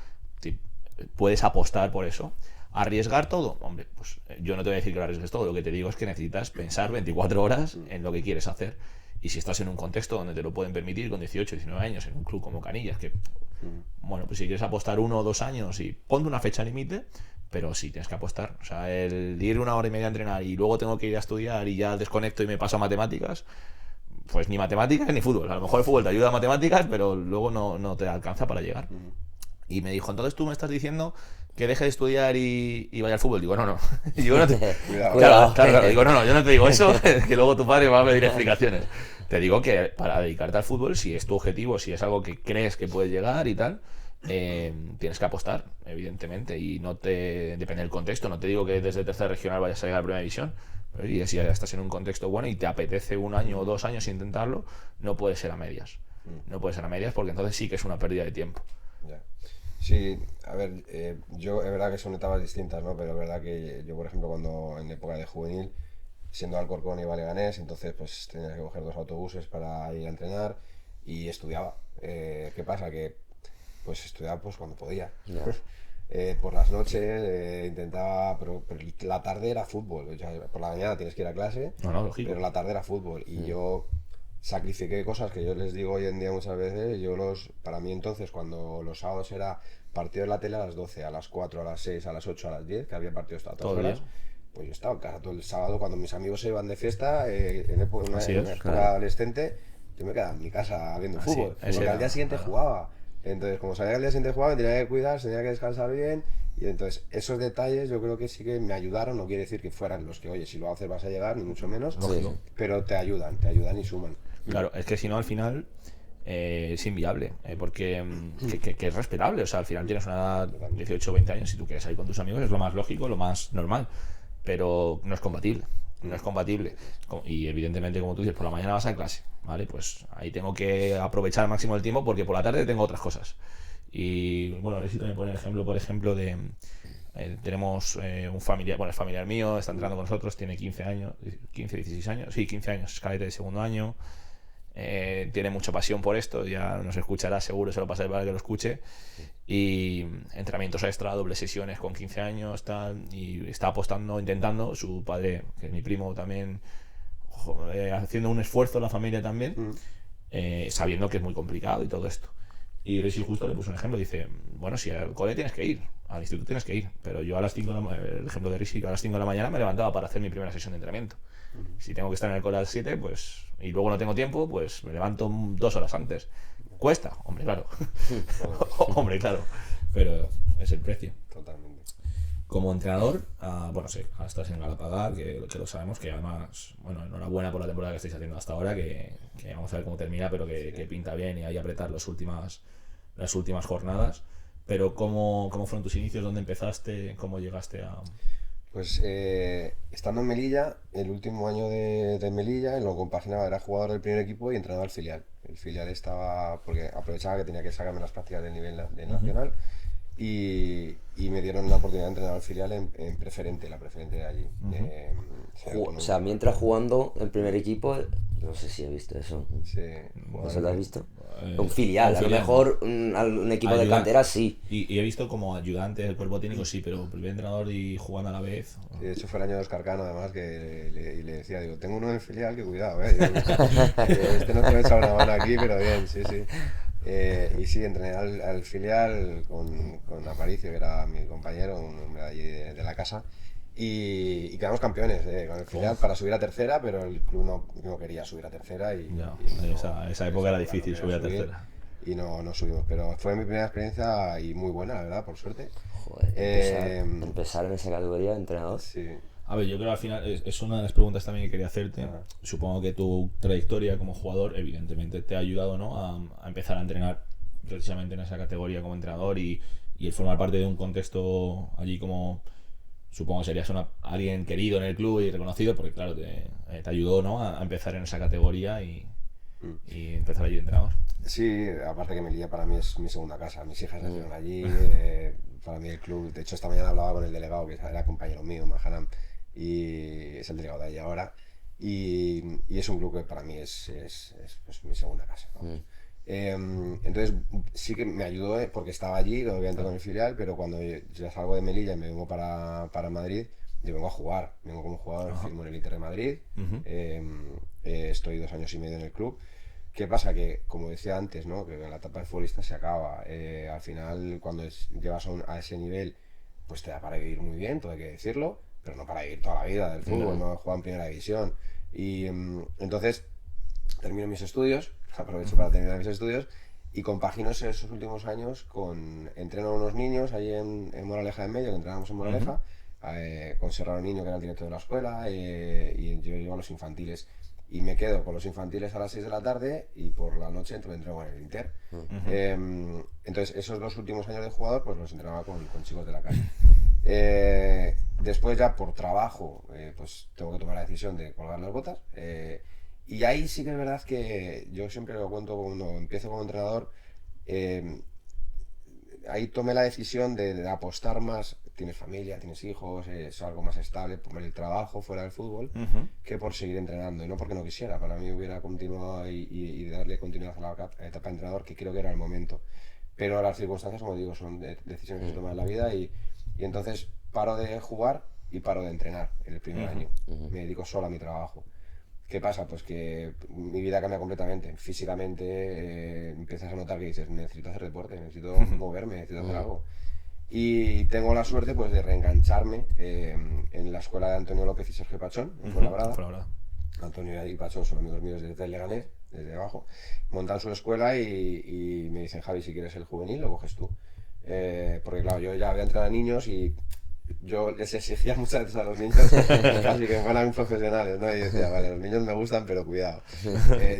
puedes apostar por eso. ¿Arriesgar todo? Hombre, pues yo no te voy a decir que lo arriesgues todo, lo que te digo es que necesitas pensar 24 horas en lo que quieres hacer. Y si estás en un contexto donde te lo pueden permitir con 18, 19 años, en un club como Canillas, que, bueno, pues si quieres apostar 1 o 2 años y ponte una fecha límite, pero sí tienes que apostar. O sea, el ir 1 hora y media a entrenar y luego tengo que ir a estudiar y ya desconecto y me paso a matemáticas, pues ni matemáticas ni fútbol. A lo mejor el fútbol te ayuda a matemáticas, pero luego no te alcanza para llegar. Y me dijo, entonces tú me estás diciendo que deje de estudiar y vaya al fútbol. Digo, no. Digo, no te... claro. Digo, no, yo no te digo eso, que luego tu padre va a pedir explicaciones. Te digo que para dedicarte al fútbol, si es tu objetivo, si es algo que crees que puedes llegar y tal, tienes que apostar, evidentemente, y no te depende del contexto. No te digo que desde tercera regional vayas a llegar a la primera división, pero si ya estás en un contexto bueno y te apetece 1 año o 2 años intentarlo, no puede ser a medias. No puede ser a medias porque entonces sí que es una pérdida de tiempo. Ya. Sí, a ver, yo es verdad que son etapas distintas, ¿no? Pero es verdad que yo, por ejemplo, cuando en época de juvenil, siendo Alcorcón y Leganés, entonces pues tenía que coger 2 autobuses para ir a entrenar y estudiaba. ¿Qué pasa? Que pues estudiaba pues cuando podía. Por las noches intentaba, pero la tarde era fútbol. O sea, por la mañana tienes que ir a clase, lógico. pero la tarde era fútbol. Y yo sacrifiqué cosas que yo les digo hoy en día muchas veces. Para mí entonces, cuando los sábados era partido de la tele a las 12, a las 4, a las 6, a las 8, a las 10, que había partidos a todas horas, pues yo estaba en casa todo el sábado cuando mis amigos se iban de fiesta, en una época adolescente, yo me quedaba en mi casa viendo fútbol, porque al día siguiente jugaba. Entonces, como sabía que al día siguiente jugaba, me tenía que cuidar, tenía que descansar bien. Y entonces, esos detalles yo creo que sí que me ayudaron. No quiere decir que fueran los que, oye, si lo haces vas a llegar, ni mucho menos. Lógico. Pero te ayudan y suman. Claro, es que si no, al final, es inviable, porque que es respetable. O sea, al final tienes una edad, 18 o 20 años, si tú quieres salir con tus amigos, es lo más lógico, lo más normal, pero no es compatible. No es compatible. Y evidentemente, como tú dices, por la mañana vas a clase, ¿vale? Pues ahí tengo que aprovechar al máximo el tiempo porque por la tarde tengo otras cosas. Y bueno, a ver si también pone el ejemplo, por ejemplo, de tenemos un familiar, bueno, es familiar mío, está entrando con nosotros, tiene 15 años, 15, 16 años, sí, 15 años, es cadete de segundo año, tiene mucha pasión por esto, ya nos escuchará seguro, se lo pasaré para que lo escuche, y entrenamientos extra, dobles sesiones con 15 años, tal, y está apostando, intentando, su padre, que es mi primo también, haciendo un esfuerzo, la familia también, sabiendo que es muy complicado y todo esto. Y Rishi justo le puso un ejemplo, dice, bueno, si al cole tienes que ir, al instituto tienes que ir, pero yo a las 5 de la, el ejemplo de Rishi, a las 5 de la mañana me levantaba para hacer mi primera sesión de entrenamiento. Si tengo que estar en el cole a las 7, pues, y luego no tengo tiempo, pues me levanto 2 horas antes. ¿Cuesta? Hombre, claro. Hombre, claro. Pero es el precio. Totalmente. Como entrenador, bueno, sí, estás en Galapagar, que lo sabemos, que además, bueno, enhorabuena por la temporada que estáis haciendo hasta ahora, que vamos a ver cómo termina, pero que pinta bien y hay que apretar las últimas jornadas. Pero ¿cómo fueron tus inicios? ¿Dónde empezaste? ¿Cómo llegaste a...? Pues estando en Melilla, el último año de Melilla, lo compaginaba, era jugador del primer equipo y entrenador del filial. El filial estaba, porque aprovechaba que tenía que sacarme las prácticas del nivel de nacional, y me dieron la oportunidad de entrenar al filial en preferente, la preferente de allí. O sea, mientras jugando el primer equipo, no sé si he visto eso. Sí, ¿No se lo has visto? Un Un filial, a lo filial. mejor un equipo de cantera sí. Y he visto como ayudante del cuerpo técnico, sí, pero primer entrenador y jugando a la vez. Sí, de hecho fue el año de Oscar Cano, además, que le decía, digo, tengo uno en el filial, que cuidado, digo, este no te me echa una mano aquí, pero bien, sí, sí. Y sí, entrené al filial con Aparicio, que era mi compañero, un hombre de allí de la casa, y quedamos campeones con el filial para subir a tercera, pero el club no quería subir a tercera Ya, y esa época era difícil subir a subir, tercera. y no subimos, pero fue mi primera experiencia y muy buena, la verdad, por suerte. Joder, empezar en esa categoría de entrenador. Sí. A ver, yo creo que al final es una de las preguntas también que quería hacerte. Supongo que tu trayectoria como jugador, evidentemente, te ha ayudado, ¿no?, a empezar a entrenar precisamente en esa categoría como entrenador y el formar parte de un contexto allí como, supongo que serías alguien querido en el club y reconocido, porque claro, te ayudó, ¿no?, a empezar en esa categoría y empezar allí de entrenador. Sí, aparte que Melilla para mí es mi segunda casa, mis hijas nacieron allí, para mí el club, de hecho esta mañana hablaba con el delegado, que era compañero mío, Mahanam, y es el delegado de allí ahora, y es un club que para mí es pues, mi segunda casa, ¿no? Entonces sí que me ayudó, porque estaba allí, obviamente con el filial, pero cuando ya salgo de Melilla y me vengo para Madrid, yo vengo a jugar, vengo como jugador, firmo en el Inter de Madrid, estoy 2 años y medio en el club. ¿Qué pasa? Que, como decía antes, ¿no?, que la etapa de futbolista se acaba. Al final, cuando llegas a ese nivel, pues te da para vivir muy bien, todo hay que decirlo, pero no para vivir toda la vida del fútbol, no jugar en primera división. Y entonces termino mis estudios, aprovecho para terminar mis estudios y compagino esos últimos años entreno a unos niños ahí en Moraleja de Medio, que entrenábamos en Moraleja, con Serrano Niño, que era el director de la escuela, y yo llevo a los infantiles. Y me quedo con los infantiles a las 6 de la tarde y por la noche entreno en el Inter. Entonces, esos 2 últimos años de jugador, pues los entrenaba con chicos de la calle. Después ya por trabajo, pues tengo que tomar la decisión de colgar las botas. Y ahí sí que es verdad que yo siempre lo cuento cuando empiezo como entrenador. Ahí tomé la decisión de apostar más. Tienes familia, tienes hijos, es algo más estable por el trabajo fuera del fútbol, que por seguir entrenando, y no porque no quisiera. Para mí hubiera continuado y darle continuidad a la etapa de entrenador, que creo que era el momento, pero las circunstancias, como digo, son decisiones que se toman en la vida, y entonces paro de jugar y paro de entrenar en el primer año. Me dedico solo a mi trabajo. ¿Qué pasa? Pues que mi vida cambia completamente. Físicamente empiezas a notar que dices, necesito hacer deporte, necesito moverme, necesito hacer algo. Y tengo la suerte, pues, de reengancharme en la escuela de Antonio López y Sergio Pachón, en Fuenlabrada. Antonio y Pachón son amigos míos desde el Leganés, desde abajo. Montan su escuela y me dicen, Javi, si quieres el juvenil, lo coges tú. Porque claro, yo ya había entrenado a niños y yo les exigía muchas veces a los niños casi que fueran profesionales, ¿no? Y decía, vale, los niños me gustan, pero cuidado.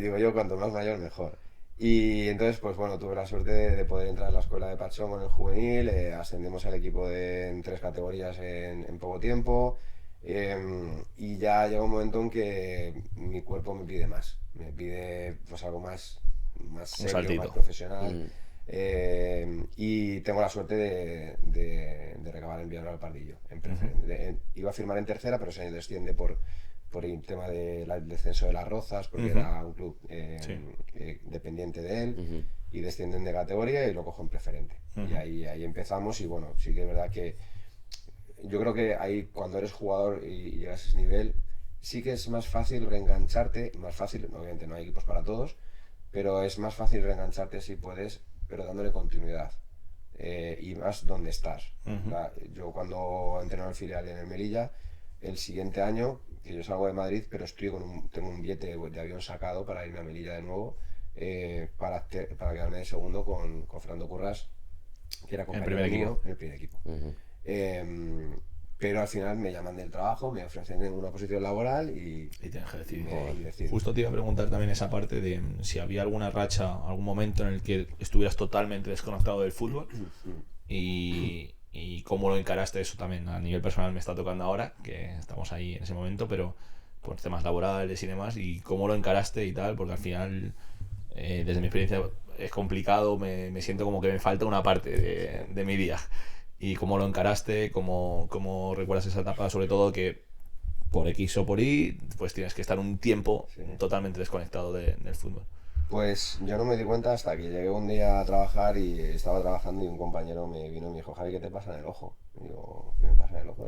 Digo yo, cuanto más mayor, mejor. Y entonces, pues bueno, tuve la suerte de poder entrar en la escuela de Pachón en el juvenil, ascendemos al equipo en 3 categorías en poco tiempo, y ya llega un momento en que mi cuerpo me pide más, me pide pues algo más Un serio, más saltito. profesional, y tengo la suerte de recabar en Villanueva del Pardillo. Iba a firmar en tercera, pero se desciende por el tema del descenso de Las Rozas, porque era un club Sí. dependiente de él, Ujú. y descienden de categoría y lo cojo en preferente. Y ahí empezamos y bueno, sí que es verdad que yo creo que ahí cuando eres jugador y llegas a ese nivel, sí que es más fácil reengancharte, más fácil, obviamente no hay equipos para todos, pero es más fácil reengancharte si puedes, pero dándole continuidad. Y más donde estás. Yo cuando entreno en el filial en el Melilla, el siguiente año, que yo salgo de Madrid, pero tengo un billete de avión sacado para irme a Melilla de nuevo, para quedarme de segundo con Fernando Currás, que era El compañero primer equipo. mío en el primer equipo. Eh, pero al final me llaman del trabajo, me ofrecen una posición laboral Y tienes que decidir. y decido. Justo te iba a preguntar también esa parte de si había alguna racha, algún momento en el que estuvieras totalmente desconectado del fútbol y cómo lo encaraste eso también a nivel personal me está tocando ahora, que estamos ahí en ese momento, pero por temas laborales y demás, y cómo lo encaraste y tal, porque al final, desde mi experiencia, es complicado, me siento como que me falta una parte de mi día. Y cómo lo encaraste, cómo recuerdas esa etapa, sobre todo que por X o por Y, pues tienes que estar un tiempo Sí. totalmente desconectado del fútbol. Pues yo no me di cuenta hasta que llegué un día a trabajar y estaba trabajando y un compañero me vino y me dijo, Javi, ¿qué te pasa en el ojo? Y digo, ¿qué me pasa en el ojo?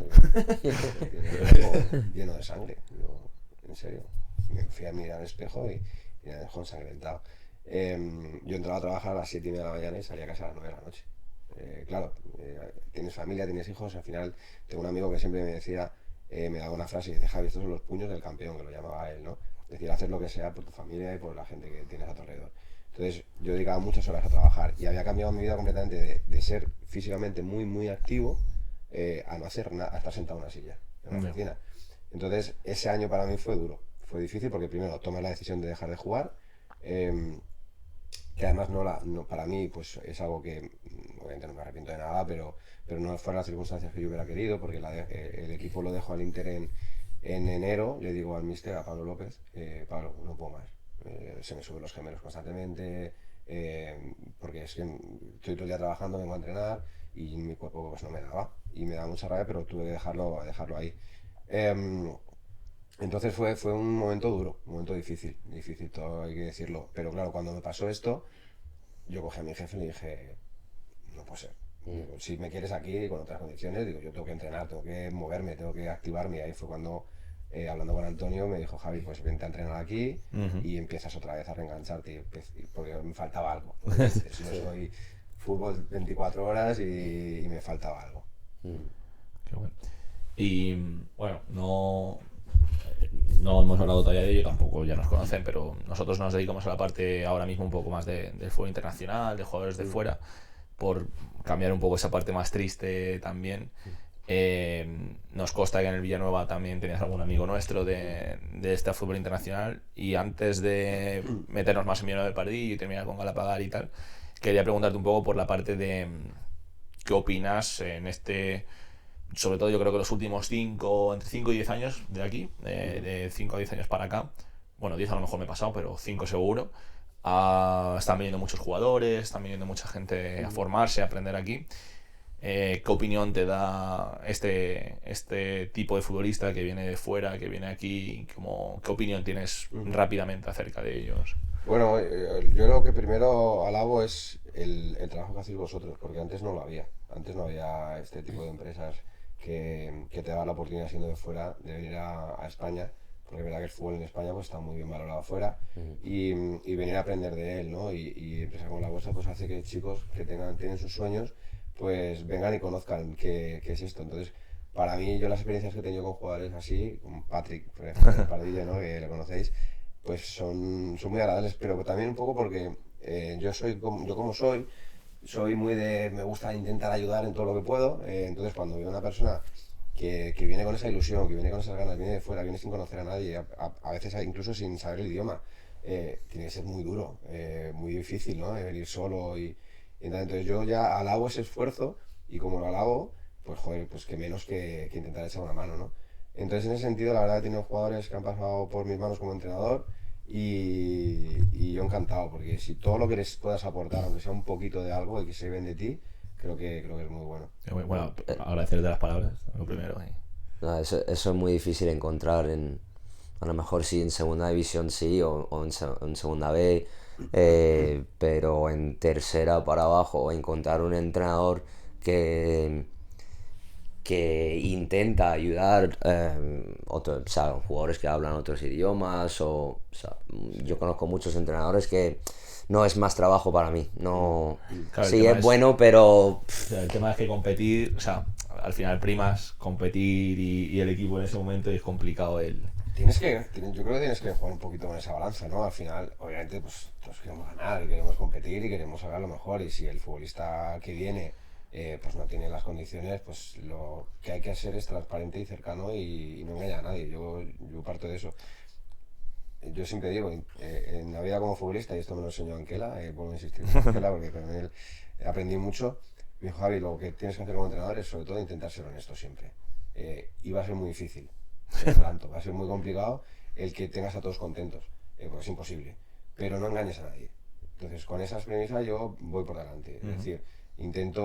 Tiene el ojo lleno de sangre. Digo, ¿en serio? Me fui a mirar al espejo y me dejó ensangrentado. Yo entraba a trabajar a las 7:30 de la mañana y salía a casa a las 9 de la noche. Claro, tienes familia, tienes hijos, al final tengo un amigo que siempre me decía, me daba una frase y dice, Javi, estos son los puños del campeón, que lo llamaba él, ¿no? Es decir, hacer lo que sea por tu familia y por la gente que tienes a tu alrededor. Entonces yo dedicaba muchas horas a trabajar y había cambiado mi vida completamente de ser físicamente muy, muy activo, a no hacer nada, a estar sentado en una silla, en una No. oficina. Entonces ese año para mí fue duro, fue difícil porque primero tomé la decisión de dejar de jugar, eh, que además para mí pues es algo que obviamente no me arrepiento de nada, pero no fueron las circunstancias que yo hubiera querido, porque el equipo lo dejó al Inter en enero. Le digo al míster, a Pablo López, Pablo, no puedo más, se me suben los gemelos constantemente, porque es que estoy todo el día trabajando, vengo a entrenar y mi cuerpo pues no me daba, y me daba mucha rabia, pero tuve que dejarlo ahí. Em, entonces fue un momento duro, un momento difícil, todo hay que decirlo. Pero claro, cuando me pasó esto, yo cogí a mi jefe y le dije, no puede ser. Digo, si me quieres aquí con otras condiciones, digo, yo tengo que entrenar, tengo que moverme, tengo que activarme. Y ahí fue cuando, hablando con Antonio, me dijo, Javi, pues vente a entrenar aquí y empiezas otra vez a reengancharte, porque me faltaba algo. Porque si no soy fútbol 24 horas y me faltaba algo. Qué bueno. Y bueno, no hemos hablado todavía de ello, tampoco ya nos conocen, pero nosotros nos dedicamos a la parte ahora mismo un poco más del fútbol internacional, de jugadores de fuera, por cambiar un poco esa parte más triste también. Nos consta que en el Villanueva también tenías algún amigo nuestro de este fútbol internacional, y antes de meternos más en Villanueva del Pardillo y terminar con Galapagar y tal, quería preguntarte un poco por la parte de qué opinas en este, sobre todo yo creo que los últimos 5, entre 5 y 10 años de aquí, de 5 a 10 años para acá, bueno, 10 a lo mejor me he pasado, pero 5 seguro, están viniendo muchos jugadores, están viniendo mucha gente a formarse, a aprender aquí. ¿Qué opinión te da este tipo de futbolista que viene de fuera, que viene aquí? ¿Qué opinión tienes rápidamente acerca de ellos? Bueno, yo lo que primero alabo es el trabajo que hacéis vosotros, porque antes no lo había. Antes no había este tipo de empresas que te daban la oportunidad, siendo de fuera, de venir a España, porque es verdad que el fútbol en España pues está muy bien valorado afuera, y venir a aprender de él, ¿no? Y empresas como la vuestra pues hace que chicos que tienen sus sueños pues vengan y conozcan qué es esto. Entonces, para mí, yo las experiencias que he tenido con jugadores así, con Patrick, por ejemplo, el Pardillo, ¿no? Que lo conocéis, pues son muy agradables, pero también un poco porque yo como soy muy me gusta intentar ayudar en todo lo que puedo. Entonces cuando veo una persona que viene con esa ilusión, que viene con esas ganas, viene de fuera, viene sin conocer a nadie, a veces incluso sin saber el idioma, tiene que ser muy duro, muy difícil, ¿no? De venir solo y nada, entonces yo ya alabo ese esfuerzo y como lo alabo, pues joder, pues que menos que intentar echar una mano, ¿no? Entonces en ese sentido la verdad he tenido jugadores que han pasado por mis manos como entrenador y yo encantado, porque si todo lo que les puedas aportar, aunque sea un poquito de algo y que se ven de ti, creo que es muy bueno. Bueno, agradecerte las palabras, lo primero. No, eso es muy difícil encontrar a lo mejor sí en segunda división sí o en segunda B, pero en tercera para abajo encontrar un entrenador que, que intenta ayudar o sea, jugadores que hablan otros idiomas o sea, yo conozco muchos entrenadores que no es más trabajo para mí, no, Claro, el sí tema es bueno pero o sea, el tema es que competir, o sea, al final primas competir y el equipo en ese momento es complicado Yo creo que tienes que jugar un poquito con esa balanza, ¿no? Al final, obviamente, pues todos queremos ganar, y queremos competir y queremos sacar lo mejor. Y si el futbolista que viene, pues no tiene las condiciones, pues lo que hay que hacer es transparente y cercano y no engañar a nadie. Yo parto de eso. Yo siempre digo, en la vida como futbolista, y esto me lo enseñó Anquela, puedo insistir en Anquela porque con él aprendí mucho. Me dijo, Javi, lo que tienes que hacer como entrenador es sobre todo intentar ser honesto siempre. Y va a ser muy difícil, te adelanto, va a ser muy complicado el que tengas a todos contentos, porque es imposible. Pero no engañes a nadie. Entonces, con esas premisas yo voy por delante. Es decir, intento,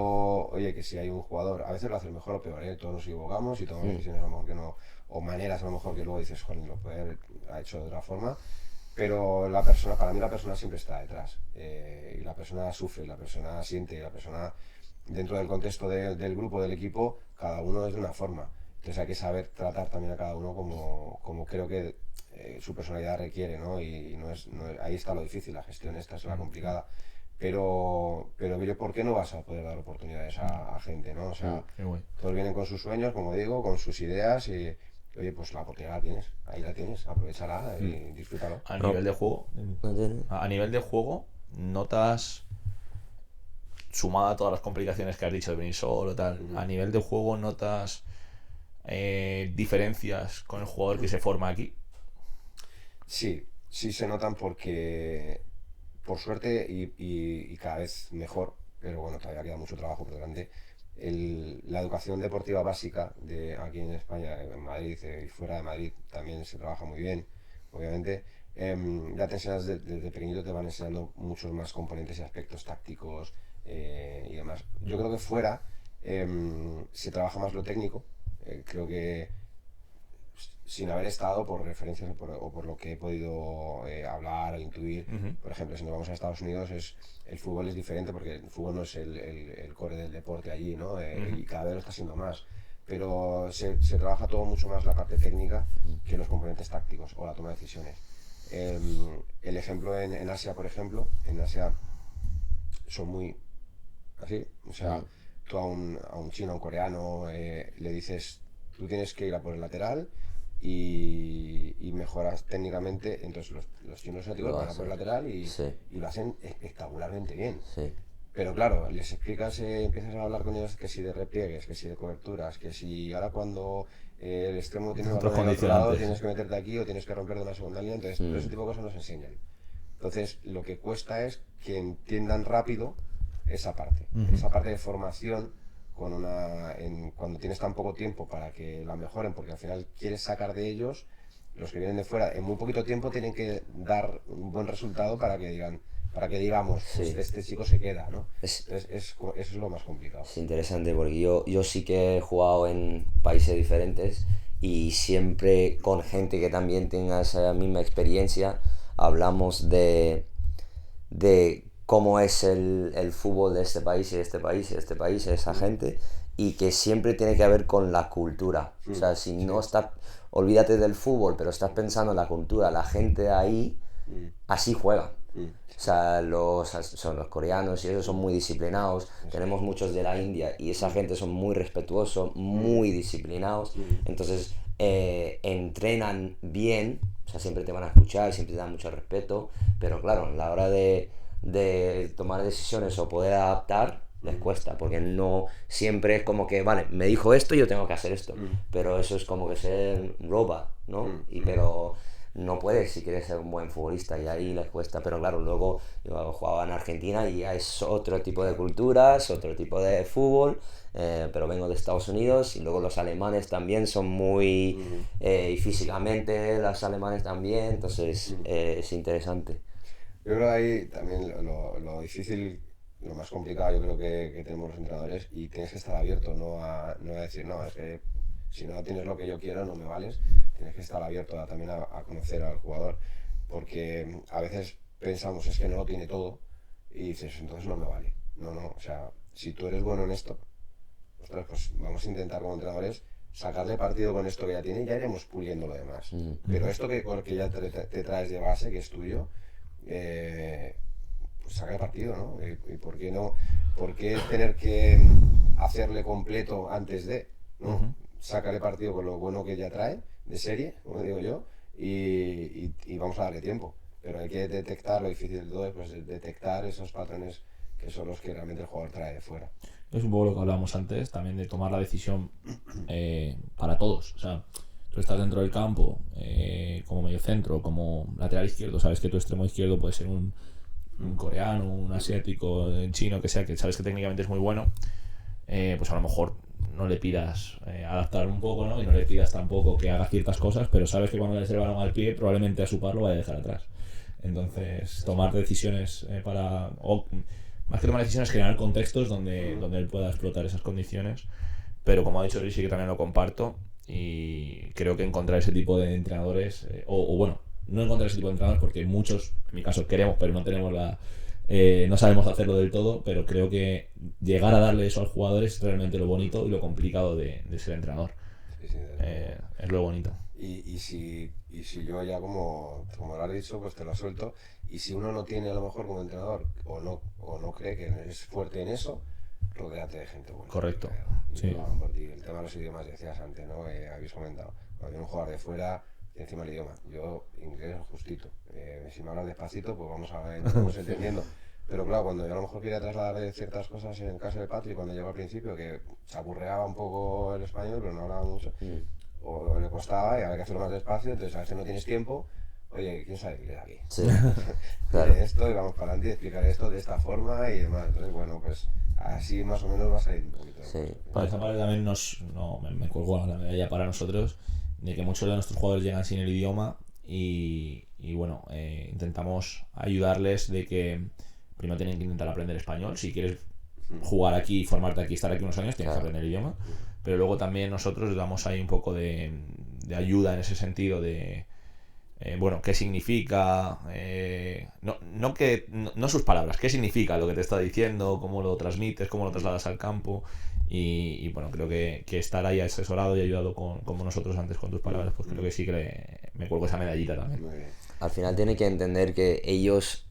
oye, que si hay un jugador, a veces lo haces mejor o peor, todos nos equivocamos y tomamos decisiones a lo mejor que no, o maneras a lo mejor que luego dices, joder, lo puede haber hecho de otra forma, pero la persona, para mí la persona siempre está detrás, y la persona sufre, la persona siente, la persona dentro del contexto del grupo, del equipo, cada uno es de una forma. Entonces hay que saber tratar también a cada uno como creo que su personalidad requiere, ¿no? Y ahí está lo difícil, la gestión esta es la complicada. Pero yo, ¿por qué no vas a poder dar oportunidades a gente, ¿no? O sea, Qué guay. todos vienen con sus sueños, como digo, con sus ideas y, oye, pues la oportunidad la tienes, ahí la tienes, aprovechala y disfrútalo. A nivel de juego, no tiene- a nivel de juego, notas, sumada a todas las complicaciones que has dicho de venir solo, tal, a nivel de juego notas diferencias con el jugador que se forma aquí. Sí, sí se notan porque, por suerte y cada vez mejor, pero bueno, todavía queda mucho trabajo por delante, la educación deportiva básica de aquí en España, en Madrid y fuera de Madrid también se trabaja muy bien, obviamente. Ya te enseñas desde pequeñito, te van enseñando muchos más componentes y aspectos tácticos y demás. Yo creo que fuera se trabaja más lo técnico. Creo que sin haber estado por referencias o por lo que he podido hablar o intuir. Por ejemplo, si nos vamos a Estados Unidos, el fútbol es diferente porque el fútbol no es el core del deporte allí, ¿no? Y cada vez lo está siendo más. Pero se trabaja todo mucho más la parte técnica que los componentes tácticos o la toma de decisiones. El ejemplo en Asia, por ejemplo, en Asia son muy así, o sea, tú a un chino, a un coreano, le dices, tú tienes que ir a por el lateral y mejoras técnicamente, entonces los chinos nativos Lo van a por el hacen. lateral Sí. y lo hacen espectacularmente bien. Sí. Pero claro, les explicas, empiezas a hablar con ellos que si de repliegues, que si de coberturas, que si ahora cuando el extremo tiene el Otros balón en otro lado condicionantes. tienes que meterte aquí o tienes que romper de una segunda línea, entonces todo ese tipo de cosas nos enseñan. Entonces lo que cuesta es que entiendan rápido esa parte de formación cuando tienes tan poco tiempo para que la mejoren, porque al final quieres sacar de ellos, los que vienen de fuera, en muy poquito tiempo tienen que dar un buen resultado para que digamos, pues Sí. este chico se queda, ¿no? Es, Entonces eso es lo más complicado. es interesante porque yo sí que he jugado en países diferentes y siempre con gente que también tenga esa misma experiencia hablamos de cómo es el fútbol de este país y de este país y de este país, de esa gente, y que siempre tiene que ver con la cultura. O sea, si no estás, olvídate del fútbol, pero estás pensando en la cultura, la gente de ahí así juega. O sea, son los coreanos y esos son muy disciplinados. Tenemos muchos de la India y esa gente son muy respetuosos, muy disciplinados. Entonces, entrenan bien, o sea, siempre te van a escuchar, siempre te dan mucho respeto. Pero claro, a la hora de tomar decisiones o poder adaptar, les cuesta, porque no siempre es como que, vale, me dijo esto y yo tengo que hacer esto. Pero eso es como que ser robot, ¿no? Pero no puedes si quieres ser un buen futbolista y ahí les cuesta, pero claro, luego yo jugaba en Argentina y ya es otro tipo de culturas, otro tipo de fútbol, pero vengo de Estados Unidos y luego los alemanes también son muy, y físicamente los alemanes también, entonces es interesante. Yo creo que ahí también lo difícil, lo más complicado yo creo que tenemos los entrenadores y tienes que estar abierto, no a decir, no, es que si no tienes lo que yo quiero no me vales, tienes que estar abierto también a conocer al jugador, porque a veces pensamos es que no lo tiene todo y dices, entonces no me vale. No, no, o sea, si tú eres bueno en esto, ostras, pues vamos a intentar como entrenadores sacarle partido con esto que ya tiene y ya iremos puliendo lo demás. Pero esto que ya te traes de base, que es tuyo, pues saca partido, ¿no? ¿Y por qué no? ¿Por qué tener que hacerle completo antes de, ¿no? Sácale partido con lo bueno que ya trae, de serie, como digo yo, y vamos a darle tiempo. Pero hay que detectar, lo difícil de todo es pues, detectar esos patrones que son los que realmente el jugador trae de fuera. Es un poco lo que hablábamos antes, también de tomar la decisión para todos. O sea, tú estás dentro del campo como medio centro, como lateral izquierdo, sabes que tu extremo izquierdo puede ser un coreano, un asiático, un chino, que sea, que sabes que técnicamente es muy bueno, pues a lo mejor no le pidas adaptar un poco, ¿no? Y no le pidas tampoco que haga ciertas cosas, pero sabes que cuando le des el balón al pie, probablemente a su par lo vaya a dejar atrás. Entonces, tomar decisiones más que tomar decisiones, generar contextos donde él pueda explotar esas condiciones. Pero como ha dicho Luis, sí que también lo comparto. Y creo que encontrar ese tipo de entrenadores, o bueno, no encontrar ese tipo de entrenadores porque muchos, en mi caso, queremos, pero no tenemos no sabemos hacerlo del todo, pero creo que llegar a darle eso al jugador es realmente lo bonito y lo complicado de ser entrenador. Sí, sí, es lo bonito. y si yo ya como lo has dicho, pues te lo suelto. Y si uno no tiene a lo mejor como entrenador o no cree que es fuerte en eso, rodéate de gente buena. Correcto. Y Sí. por ti. El tema de los idiomas decías antes, ¿no? Habéis comentado. Cuando viene un jugador de fuera, y encima el idioma. Yo inglés justito. Si me hablas despacito, pues vamos entendiendo. Pero claro, cuando yo a lo mejor quería trasladarle ciertas cosas en el caso de Patrick, cuando llegó al principio, que se aburreaba un poco el español, pero no hablaba mucho, o le costaba y había que hacerlo más despacio, entonces a veces no tienes tiempo. Oye, ¿quién sabe inglés aquí? Sí, claro. Esto y vamos para adelante y explicar esto de esta forma y demás. Entonces, bueno, pues así más o menos va a salir un poquito. Sí. Para esa parte también me cuelgo la medalla para nosotros de que muchos de nuestros jugadores llegan sin el idioma y bueno, intentamos ayudarles de que primero tienen que intentar aprender español. Si quieres jugar aquí, formarte aquí, estar aquí unos años, tienes que aprender el idioma. Pero luego también nosotros les damos ahí un poco de ayuda en ese sentido de bueno, qué significa, no sus palabras, qué significa lo que te está diciendo, cómo lo transmites, cómo lo trasladas al campo y bueno, creo que estar ahí asesorado y ayudado como nosotros antes con tus palabras, pues creo que sí que me cuelgo esa medallita también. Muy bien. Al final tiene que entender que ellos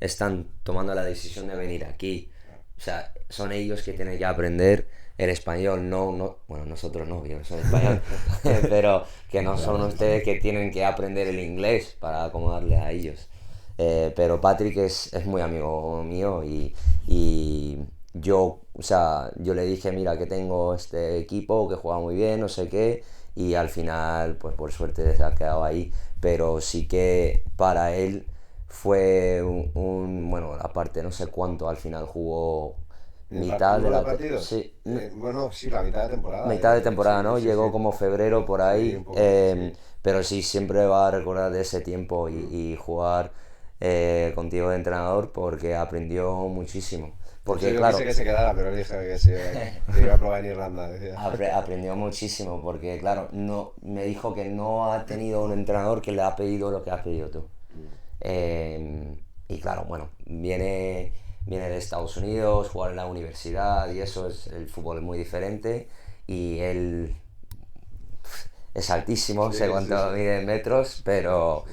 están tomando la decisión de venir aquí. O sea, son ellos que tienen que aprender el español, bueno, nosotros no, yo no soy español, pero que no son ustedes que tienen que aprender el inglés para acomodarle a ellos. Pero Patrick es muy amigo mío y yo, o sea, yo le dije, mira, que tengo este equipo que juega muy bien, no sé qué, y al final, pues por suerte se ha quedado ahí, pero sí que para él fue bueno, aparte no sé cuánto al final jugó. Mitad de la sí. Bueno, sí, la mitad de temporada. Mitad de temporada, ¿no? Sí, Llegó sí. como febrero por ahí. Sí, un poco, sí. Pero sí, siempre va a recordar de ese tiempo y jugar contigo de entrenador porque aprendió muchísimo. Porque, yo claro, quise que se quedara, pero le dije que sí, que iba a probar en Irlanda. Decía. aprendió muchísimo porque, claro, me dijo que no ha tenido un entrenador que le ha pedido lo que has pedido tú. Y claro, bueno, viene de Estados Unidos, jugar en la universidad y eso, el fútbol es muy diferente y él es altísimo, Sí, sé cuánto sí. mide en metros, pero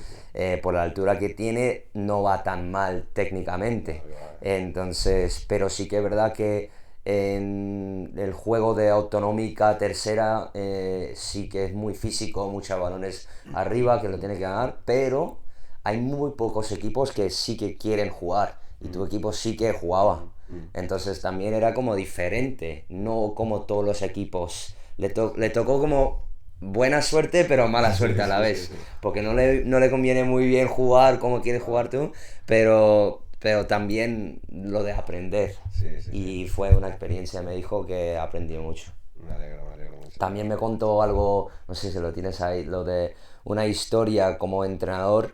por la altura que tiene no va tan mal técnicamente. Entonces, pero sí que es verdad que en el juego de autonómica tercera sí que es muy físico, muchos balones arriba que lo tiene que ganar, pero hay muy pocos equipos que sí que quieren jugar y tu equipo sí que jugaba. Entonces también era como diferente, no como todos los equipos. Le tocó como buena suerte, pero mala suerte a la Sí, sí, vez. sí. Porque no le conviene muy bien jugar como quieres jugar tú, pero también lo de aprender. Sí, sí, sí. Y fue una experiencia, me dijo que aprendí mucho. Me alegro mucho. También me contó algo, no sé si lo tienes ahí, lo de una historia como entrenador.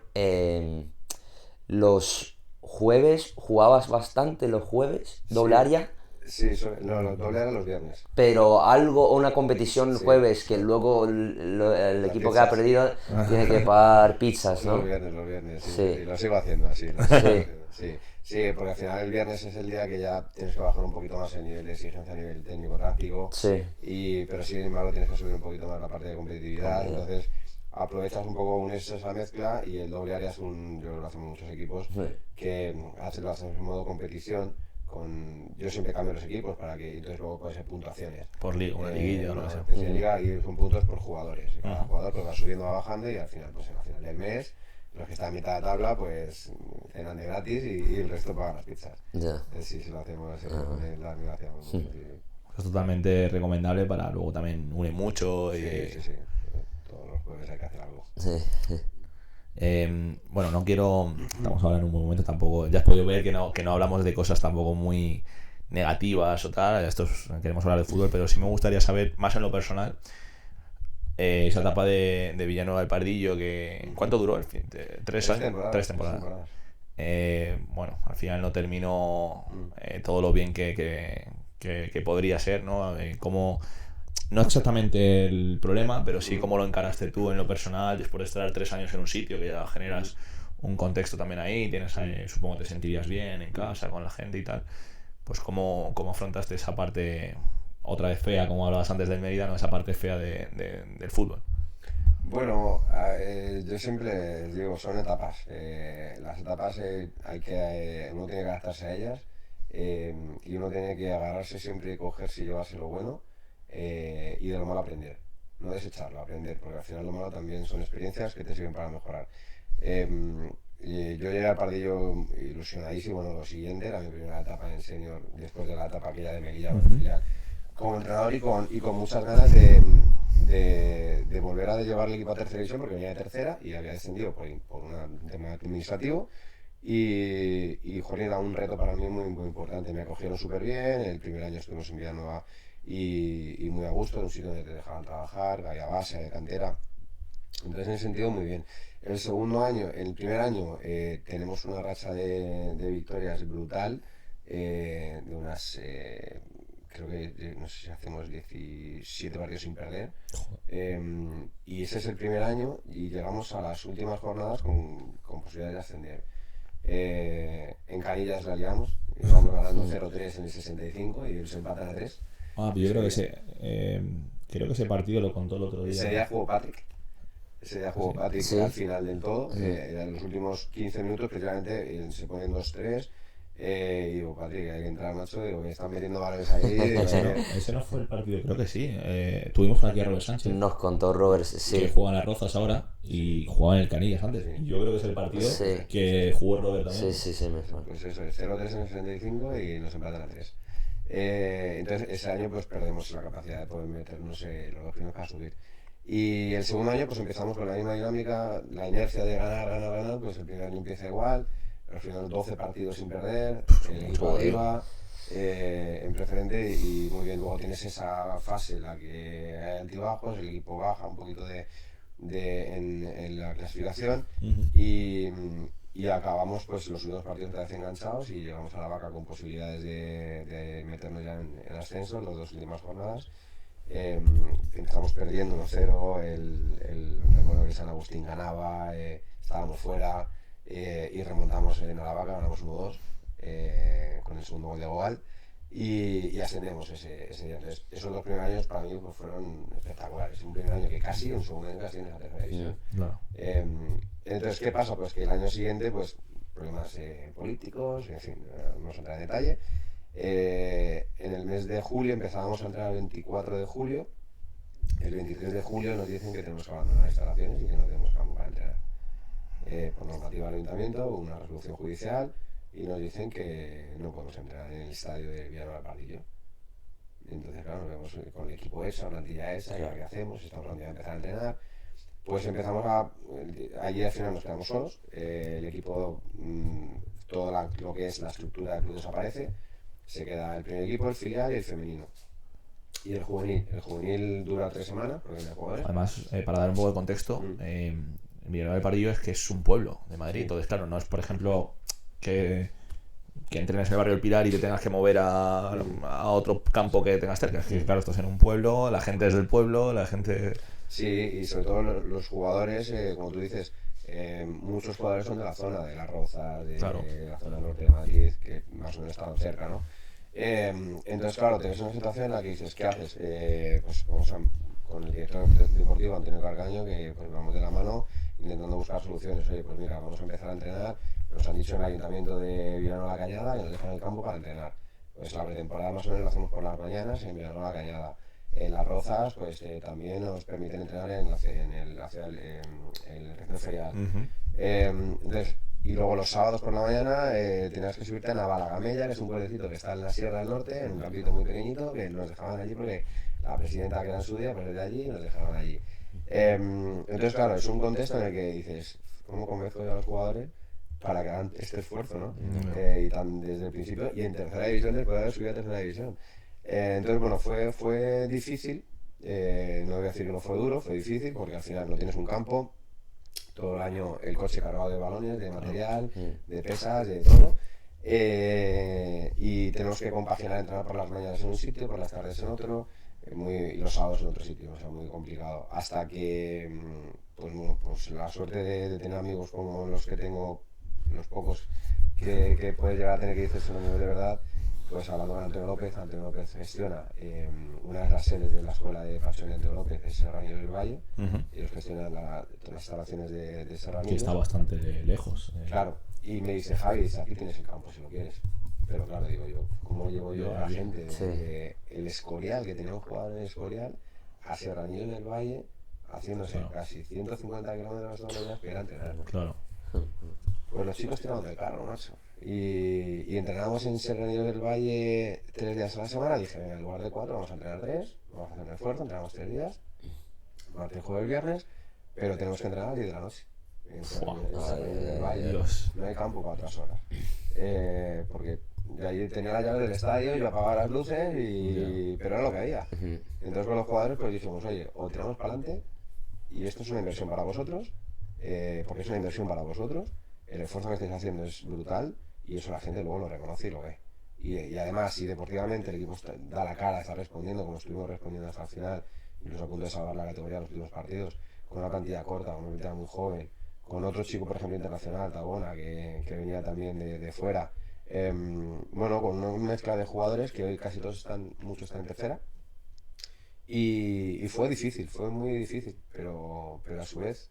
Los jueves, jugabas bastante los jueves, doble Sí, área, sí, no, los doble eran los viernes. pero algo, una competición el Sí, jueves que sí. luego el Las equipo que ha pizzas. perdido tiene que pagar pizzas, ¿no? Los viernes, sí, sí, Sí, sí. Lo sigo haciendo así, lo sigo sí, haciendo. Sí, sí, porque al final el viernes es el día que ya tienes que bajar un poquito más el nivel de exigencia a nivel técnico, táctico, sí. pero sin embargo tienes que subir un poquito más la parte de competitividad, Comida. entonces aprovechas un poco, unes esa mezcla y el doble área es yo creo que lo hacen muchos equipos, Sí. que lo hacen en modo competición, yo siempre cambio los equipos para que entonces luego puede ser puntuaciones. Por liga, una liguilla o lo que Una sea. especie de liga y son puntos por jugadores. Y cada Ujú. jugador pues va subiendo, va bajando y al final, pues al final del mes, los que están a mitad de tabla, pues cenan de gratis y el resto pagan las pizzas. Ya. Sí, sí, lo hacemos, lo hacíamos mucho, sí. Es totalmente recomendable para luego también une mucho Sí, y sí, sí. Todos los jueves hay que hacer algo. Sí. bueno, no quiero, estamos ahora en un buen momento tampoco, ya has podido ver que no hablamos de cosas tampoco muy negativas o tal, queremos hablar de fútbol, pero sí me gustaría saber, más en lo personal, esa etapa de Villanueva del Pardillo, ¿cuánto duró el fin? ¿Tres años? Tres Tres temporadas. temporadas. Bueno, al final no terminó Mm. todo lo bien que podría ser, ¿no? No exactamente el problema, pero sí cómo lo encaraste tú en lo personal después de estar 3 años en un sitio que ya generas un contexto también ahí, supongo que te sentirías bien en casa con la gente y tal, pues cómo afrontaste esa parte otra vez fea, como hablabas antes del Mérida, ¿no? Esa parte fea del fútbol. Bueno, yo siempre les digo, son etapas. Las etapas uno tiene que adaptarse a ellas y uno tiene que agarrarse siempre y cogerse y llevarse lo bueno y de lo malo aprender. No desecharlo, aprender, porque al final lo malo también son experiencias que te sirven para mejorar. Eh, yo llegué al Pardillo ilusionadísimo, bueno, lo siguiente, era mi primera etapa en senior, después de la etapa aquella de Melilla, en filial, como entrenador y con muchas ganas de volver a llevar el equipo a tercera división porque venía de tercera y había descendido por un tema administrativo jolín, era un reto para mí muy, muy importante. Me acogieron súper bien, el primer año estuvimos en Villanueva y muy a gusto, en un sitio donde te dejaban trabajar, había base, había cantera. Entonces, en ese sentido, muy bien. El segundo año, el primer año, tenemos una racha de victorias brutal, de unas, creo que, no sé si hacemos 17 partidos sin perder. Y ese es el primer año y llegamos a las últimas jornadas con posibilidades de ascender. En Canillas la liamos, íbamos ganando 0-3 en el 65 y ellos empatan a 3. Yo creo Ese, creo que ese partido lo contó el otro día. ese día jugó Patrick. Ese día jugó Patrick Sí. al final del todo. En los últimos 15 minutos, precisamente, se ponen 2-3. Y digo, Patrick, hay que entrar, macho. Digo, me están metiendo balones ahí. Digo, Ese no fue el partido, creo que sí. Tuvimos aquí a Robert Sánchez, Nos contó Robert, que sí. juega en las Rozas ahora y jugaba en el Canillas antes. Yo creo que es el partido Sí. que jugó Robert también. Sí, me suena. Pues eso, es 0-3 en el 65 y nos empatan a 3. Entonces, ese año pues perdemos la capacidad de poder meternos los dos primeros para subir. Y el segundo año pues empezamos con la misma dinámica, la inercia de ganar, ganar, ganar, pues el primer año empieza igual, los primeros 12 partidos sin perder, el equipo Joder. arriba, en preferente y muy bien. Luego tienes esa fase en la que hay altibajos, el equipo baja un poquito en la clasificación y acabamos pues los últimos partidos otra vez enganchados y llegamos a la vaca con posibilidades de meternos ya en ascenso en las dos últimas jornadas. Empezamos perdiendo 1-0, recuerdo que San Agustín ganaba, estábamos fuera y remontamos en Aravaca, ganamos 1-2 con el segundo gol de Goal y ascendemos ese día. Entonces, esos dos primeros años para mí pues, fueron espectaculares. Un primer año que casi, un segundo año casi en la tercera división. Claro. Entonces, ¿qué pasa? Pues que el año siguiente, pues problemas políticos, en fin, no vamos a entrar en detalle. En el mes de julio empezábamos a entrar el 24 de julio. El 23 de julio nos dicen que tenemos que abandonar las instalaciones y que no tenemos campo para entrenar. Por normativa del ayuntamiento, una resolución judicial y nos dicen que no podemos entrenar en el estadio de Villanueva del Pardillo. Entonces, claro, nos pues, con el equipo esa, plantilla esa, y ahora qué hacemos, estamos a empezar a entrenar. Pues empezamos a, allí al final nos quedamos solos, el equipo, todo lo que es la estructura del club desaparece, se queda el primer equipo, el filial y el femenino. Y el juvenil dura 3 semanas, porque no hay jugadores. Además, para dar un poco de contexto, Villanueva del Pardillo es que es un pueblo de Madrid. Sí. Entonces, claro, no es, por ejemplo, que entrenes en el barrio del Pilar y te tengas que mover a otro campo que tengas cerca. Es que, claro, estás en un pueblo, la gente es del pueblo, la gente... Sí, y sobre todo los jugadores, como tú dices, muchos jugadores son de la zona, de Las Rozas, de Claro. la zona norte de Madrid, que más o menos estaban cerca, ¿no? Entonces, claro, te ves en una situación en la que dices, ¿qué haces? Pues vamos con el director deportivo, Antonio Carcaño, que pues vamos de la mano intentando buscar soluciones. Oye, pues mira, vamos a empezar a entrenar. Nos han dicho en el ayuntamiento de Villanueva la Cañada y nos dejan el campo para entrenar. Pues la pretemporada más o menos la hacemos por las mañanas en Villanueva la Cañada. En Las Rozas, pues también nos permiten entrenar en el recinto ferial. Entonces, y luego los sábados por la mañana tenías que subirte a Navalagamella, que es un pueblecito que está en la Sierra del Norte, en un campito muy pequeñito, que nos dejaban allí porque la presidenta que era en su día, pues de allí nos dejaban allí. Entonces, claro, es un contexto en el que dices, ¿cómo convenzo yo a los jugadores para que hagan este esfuerzo, ¿no? Y tan desde el principio, y en tercera división, después de haber subido a tercera división. Entonces, bueno, fue difícil, no voy a decir que no fue duro, fue difícil, porque al final no tienes un campo, todo el año el coche cargado de balones, de material, de pesas, de todo. Y tenemos que compaginar entrenar por las mañanas en un sitio, por las tardes en otro, y los sábados en otro sitio, o sea, muy complicado. Hasta que, pues bueno, pues la suerte de tener amigos como los que tengo, los pocos que puedes llegar a tener, que dices son amigos de verdad, pues hablando con Antonio López gestiona una de las sedes de la escuela de pasión de Antonio López, es Serranillo del Valle, ellos gestionan todas las instalaciones de Serranillo. Que está bastante lejos. Claro, y me dice, Javi, dice, aquí tienes el campo si lo quieres. Pero claro, digo yo, ¿cómo llevo yo a la gente desde el Escorial, que teníamos jugadores en el Escorial, a Serranillo del Valle, haciéndose casi 150 kilómetros todos los días que era entrenar? Claro. Pues los chicos tiramos del carro, macho. Y entrenamos en Serranillo del Valle 3 días a la semana. Dije, en lugar de 4 vamos a entrenar 3, vamos a hacer un esfuerzo, entrenamos 3 días, martes, jueves, viernes, pero tenemos que entrenar a las 10 de la noche. En Serranillo del Valle. Dios. No hay campo para otras horas. Porque de ahí tenía la llave del estadio, yo apagaba las luces, pero era lo que había. Entonces con los jugadores pues dijimos, oye, o tiramos para adelante, y esto es una inversión para vosotros, porque es una inversión para vosotros, el esfuerzo que estáis haciendo es brutal, y eso la gente luego lo reconoce y lo ve. Y además, si deportivamente el equipo da la cara, está respondiendo, como estuvimos respondiendo hasta el final, incluso a punto de salvar la categoría en los últimos partidos, con una cantidad corta, con una cantidad muy joven, con otro chico, por ejemplo, internacional, Tabona, que venía también de fuera, bueno, con una mezcla de jugadores que hoy casi todos muchos están en tercera, y fue difícil, fue muy difícil, pero a su vez,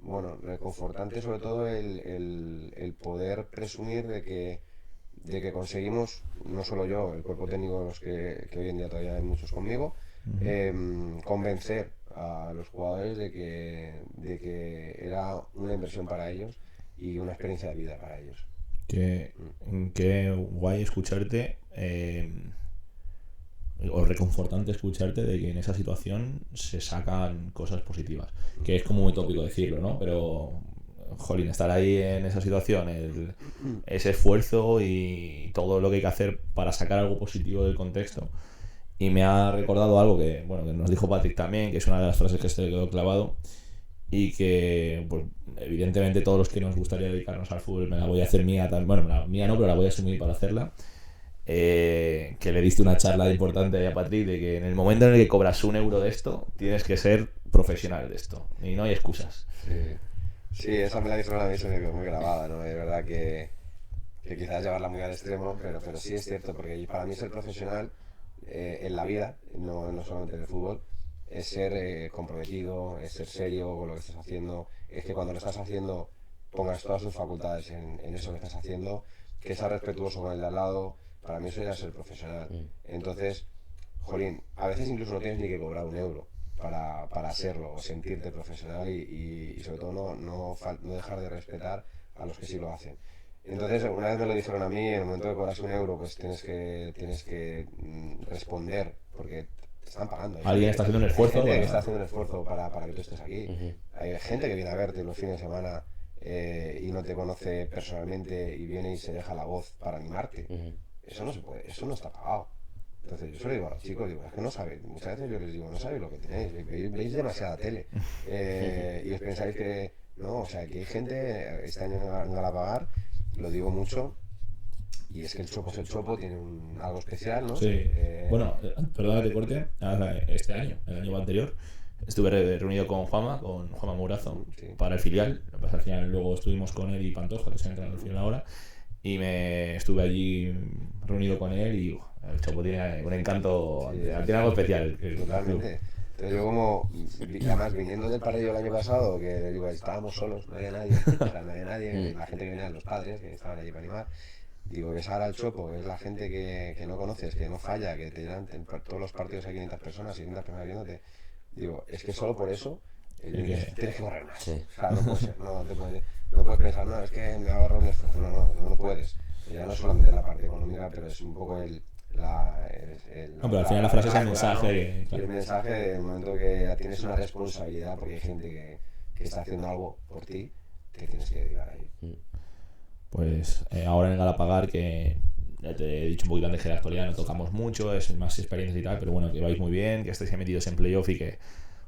bueno, reconfortante sobre todo el poder presumir de que conseguimos, no solo yo, el cuerpo técnico, los que hoy en día todavía hay muchos conmigo, convencer a los jugadores de que era una inversión para ellos y una experiencia de vida para ellos. Qué guay escucharte, o reconfortante escucharte de que en esa situación se sacan cosas positivas. Que es como muy tópico decirlo, ¿no? Pero, jolín, estar ahí en esa situación, ese esfuerzo y todo lo que hay que hacer para sacar algo positivo del contexto. Y me ha recordado algo que, bueno, que nos dijo Patrick también, que es una de las frases que se le quedó clavado, y que, pues, evidentemente todos los que nos gustaría dedicarnos al fútbol, me la voy a hacer mía, bueno, la mía no, pero la voy a asumir para hacerla, que le diste una charla importante a Patrick de que en el momento en el que cobras €1 de esto, tienes que ser profesional de esto, y no hay excusas. Sí, esa me la dijeron a mí, se me quedó muy grabada, ¿no? Es verdad que quizás llevarla muy al extremo, pero sí es cierto, porque para mí ser profesional en la vida, no solamente en el fútbol, es ser comprometido, es ser serio con lo que estás haciendo, es que cuando lo estás haciendo pongas todas tus facultades en eso que estás haciendo, que seas respetuoso con el de al lado. Para mí eso ya es ser profesional. Entonces, jolín, a veces incluso no tienes ni que cobrar €1 para serlo o sentirte profesional y sobre todo no dejar de respetar a los que sí lo hacen. Entonces, una vez me lo dijeron a mí, en el momento de cobras €1, pues tienes que responder, porque te están pagando. Alguien está haciendo un esfuerzo. Hay gente que para- está haciendo un esfuerzo para que tú estés aquí. Hay gente que viene a verte los fines de semana y no te conoce personalmente y viene y se deja la voz para animarte. Eso no se puede, eso no está pagado. Entonces yo se lo digo a los chicos, digo, es que no sabéis, muchas veces yo les digo, no sabéis lo que tenéis, veis demasiada tele y os pensáis que, no, o sea, que hay gente, este año en Galapagar, lo digo mucho, y es que el Chopo es el Chopo, tiene algo especial, ¿no? Sí. Bueno, perdona que te corte. Este año, el año anterior, estuve reunido con Juanma Mourazo, Sí. para el filial. Lo que pasa es que al final luego estuvimos con él y Pantoja, que se ha entrado en el filial ahora. Y me estuve allí reunido con él y el Chopo tiene un encanto, Sí, tiene algo especial. Totalmente. Entonces yo como, además viniendo del partido el año pasado, que digo, estábamos solos, no había nadie, o sea, no había nadie, la gente que venía, los padres que estaban allí para animar, digo, ves ahora el Chopo, es la gente que no conoces, que no falla, que te dan en todos los partidos hay 500 personas, 600 personas viéndote, digo, es que solo por eso tienes que correr más. Sí. O sea, no puede ser, no puedes pensar, no, es que me va a ahorrar un esfuerzo, no puedes. Ya no solamente la parte económica, pero es un poco No, pero al final la frase es el mensaje. ¿no? Y el mensaje del momento que tienes una responsabilidad, porque hay gente que está haciendo algo por ti, te tienes que dedicar ahí. Pues ahora en el Galapagar, que ya te he dicho un poquito antes que la actualidad no tocamos mucho, es más experiencia y tal, pero bueno, que vais muy bien, que estáis metidos en playoff y que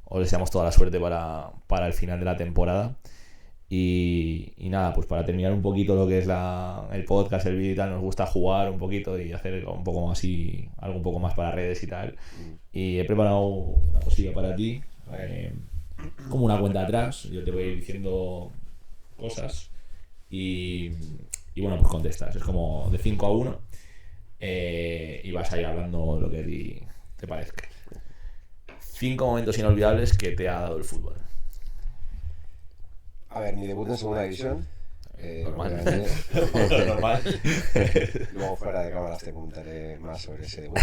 os deseamos toda la suerte para el final de la temporada. Y nada, pues para terminar un poquito lo que es el podcast, el vídeo y tal, nos gusta jugar un poquito y hacer un poco más y algo un poco más para redes y tal. Y he preparado una cosilla para ti, como una cuenta atrás. Yo te voy a ir diciendo cosas y bueno, pues contestas. Es como de 5 a 1 y vas a ir hablando lo que te parezca. 5 momentos inolvidables que te ha dado el fútbol. A ver, mi debut en segunda división. Normal. Obviamente. Normal. Luego fuera de cámaras te contaré más sobre ese debut.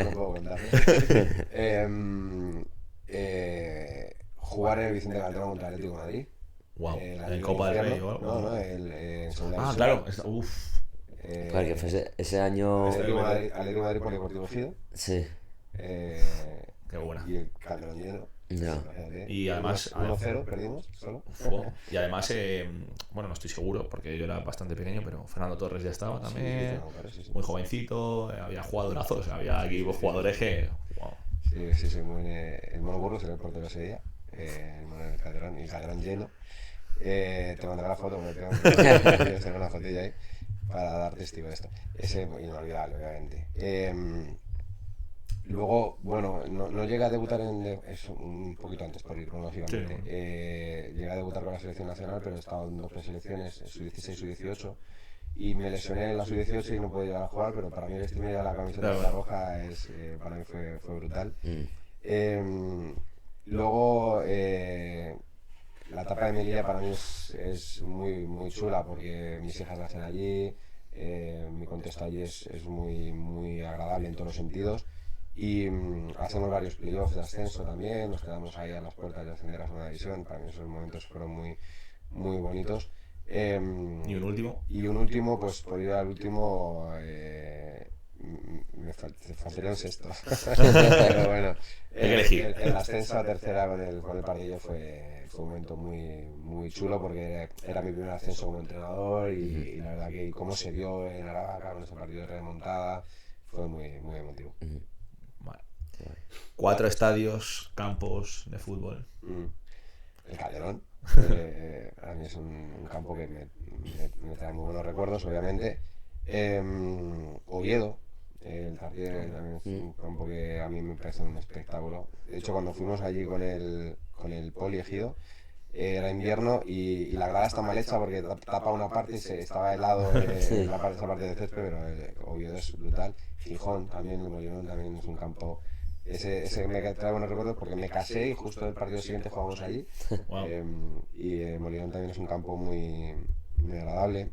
No puedo contarlo. Jugar en el Vicente Calderón contra el Atlético de Madrid. Wow. La ¿En Liga Copa del Rey Infierno. o algo? No, en segunda Ah, división. claro. Uf. Claro, que fue ese año. Atlético de Madrid Polideportivo Ejido. Sí. Qué buena. Y el Calderón lleno. Ya. Imagínate. Y además- 1-0 perdimos solo. Y además, bueno, no estoy seguro porque yo era bastante pequeño, pero Fernando Torres ya estaba también. Sí. Muy jovencito, había jugadorazos, había equipos jugadores que. Wow. Sí, muy bien. El Mono Burgos era el portero ese día. El Mono del Calderón, y el Calderón lleno. Te mandaré la foto, porque tengo una fotilla ahí para dar testigo de esto. Ese inolvidable, obviamente. Luego, bueno, no llegué a debutar es un poquito antes, por ir cronológicamente. Sí. Llegué a debutar con la selección nacional, pero he estado en dos preselecciones, sub-16 y sub-18. Y me lesioné en la sub-18 y no pude llegar a jugar, pero para mí vestirme ya la camiseta de la roja para mí fue brutal. Luego, la etapa de Melilla para mí es muy, muy chula porque mis hijas nacen allí, mi contexto allí es muy, muy agradable en todos los sentidos. Y hacemos varios playoffs de ascenso también, nos quedamos ahí a las puertas de ascender a segunda división. Para mí esos momentos fueron muy, muy bonitos. ¿Y un último? Y un último, pues por ir al último, me faltaría un sexto. Pero bueno, Hay que elegir. el ascenso a tercera con el Pardillo fue un momento muy, muy chulo porque era mi primer ascenso como entrenador y la verdad que cómo se dio en Aravaca con ese partido de remontada fue muy, muy emotivo. Vale. 4 estadios, campos de fútbol. El Calderón, a mí es un campo que me trae muy buenos recuerdos, obviamente. Oviedo, el Tartiere también es un campo que a mí me parece un espectáculo. De hecho, cuando fuimos allí con el Poli Ejido, era invierno y la grada está mal hecha porque tapa una parte y estaba helado esa parte de césped, pero Oviedo es brutal. Gijón también, el Molinón también es un campo. Ese me trae buenos recuerdos porque me casé y justo el partido siguiente jugamos allí. Wow. Y Molinón también es un campo muy, muy agradable.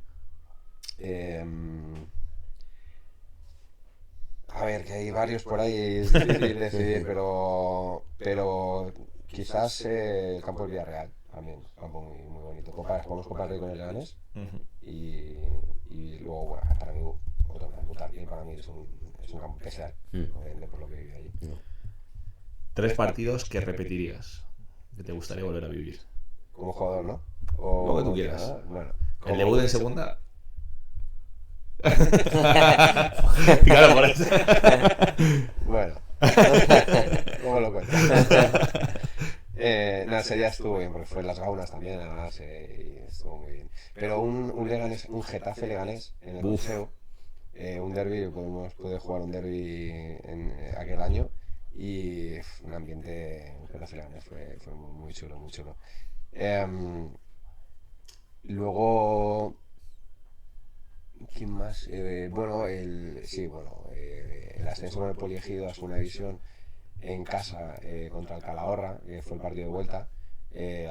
A ver, que hay varios por ahí, es difícil decidir, pero quizás el campo del Villarreal también, un campo muy, muy bonito. Jugamos Copa del Rey con el Leganés y luego, bueno, para mí, otro Butarque para mí es es un campo especial, obviamente, por lo que viví allí. 3 partidos que repetirías, que te gustaría volver a vivir. Como jugador, ¿no? Lo que tú O quieras. entrenador, bueno. El debut en segunda. Claro, por eso. Bueno. ¿Cómo lo cuento? Nada, ese día estuvo bien, porque fue en las Gaunas también, además, y estuvo muy bien. Pero un Leganés, un Getafe Leganés en el Coliseo, un derbi, pude jugar un derbi en aquel año, y un ambiente, un Getafe Leganés fue muy, muy chulo, muy chulo. Luego, ¿quién más? Bueno, el ascenso con el Poliegido a segunda división en casa contra el Calahorra, que fue el partido de vuelta.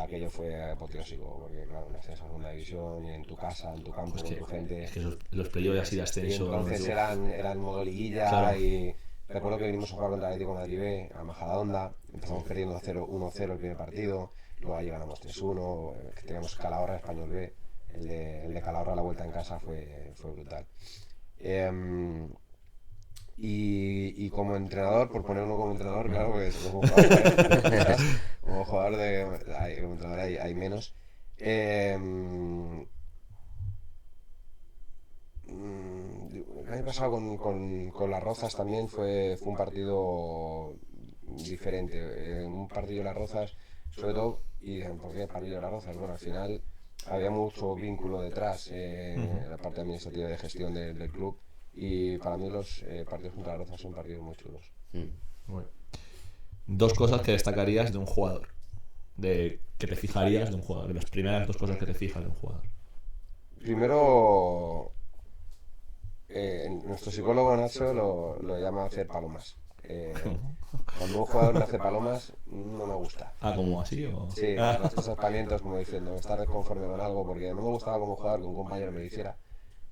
Aquello fue apoteósico, porque claro, un ascenso a segunda división, y en tu casa, en tu campo, Pues con tu gente. es que los playoffs así de Y ascenso. entonces eran modo liguilla, Claro. y recuerdo que vinimos a jugar contra el Atlético de Madrid B, a Majadahonda, empezamos perdiendo 1-0 el primer partido, luego ahí ganamos 3-1, que teníamos Calahorra, Español B, el de Calahorra, la vuelta en casa fue brutal. Y como entrenador, por poner uno como entrenador, claro, pues como jugador, como jugador como entrenador hay menos. El año pasado con las Rozas también fue un partido diferente. Un partido de las Rozas, sobre todo, y dicen, ¿por qué partido de las Rozas? Bueno, al final había mucho vínculo detrás, la parte administrativa de gestión del club, y para mí los partidos contra las Rozas son partidos muy chulos. Bueno. 2 cosas que destacarías de un jugador. Que te fijarías de un jugador. De las primeras 2 cosas que te fijas de un jugador. Primero, nuestro psicólogo Nacho lo llama hacer palomas. Cuando un jugador me hace palomas, no me gusta. Ah, ¿como así? O... Sí, estos aspamientos como diciendo, estar desconforme con algo, porque no me gustaba como jugador que un compañero me lo hiciera.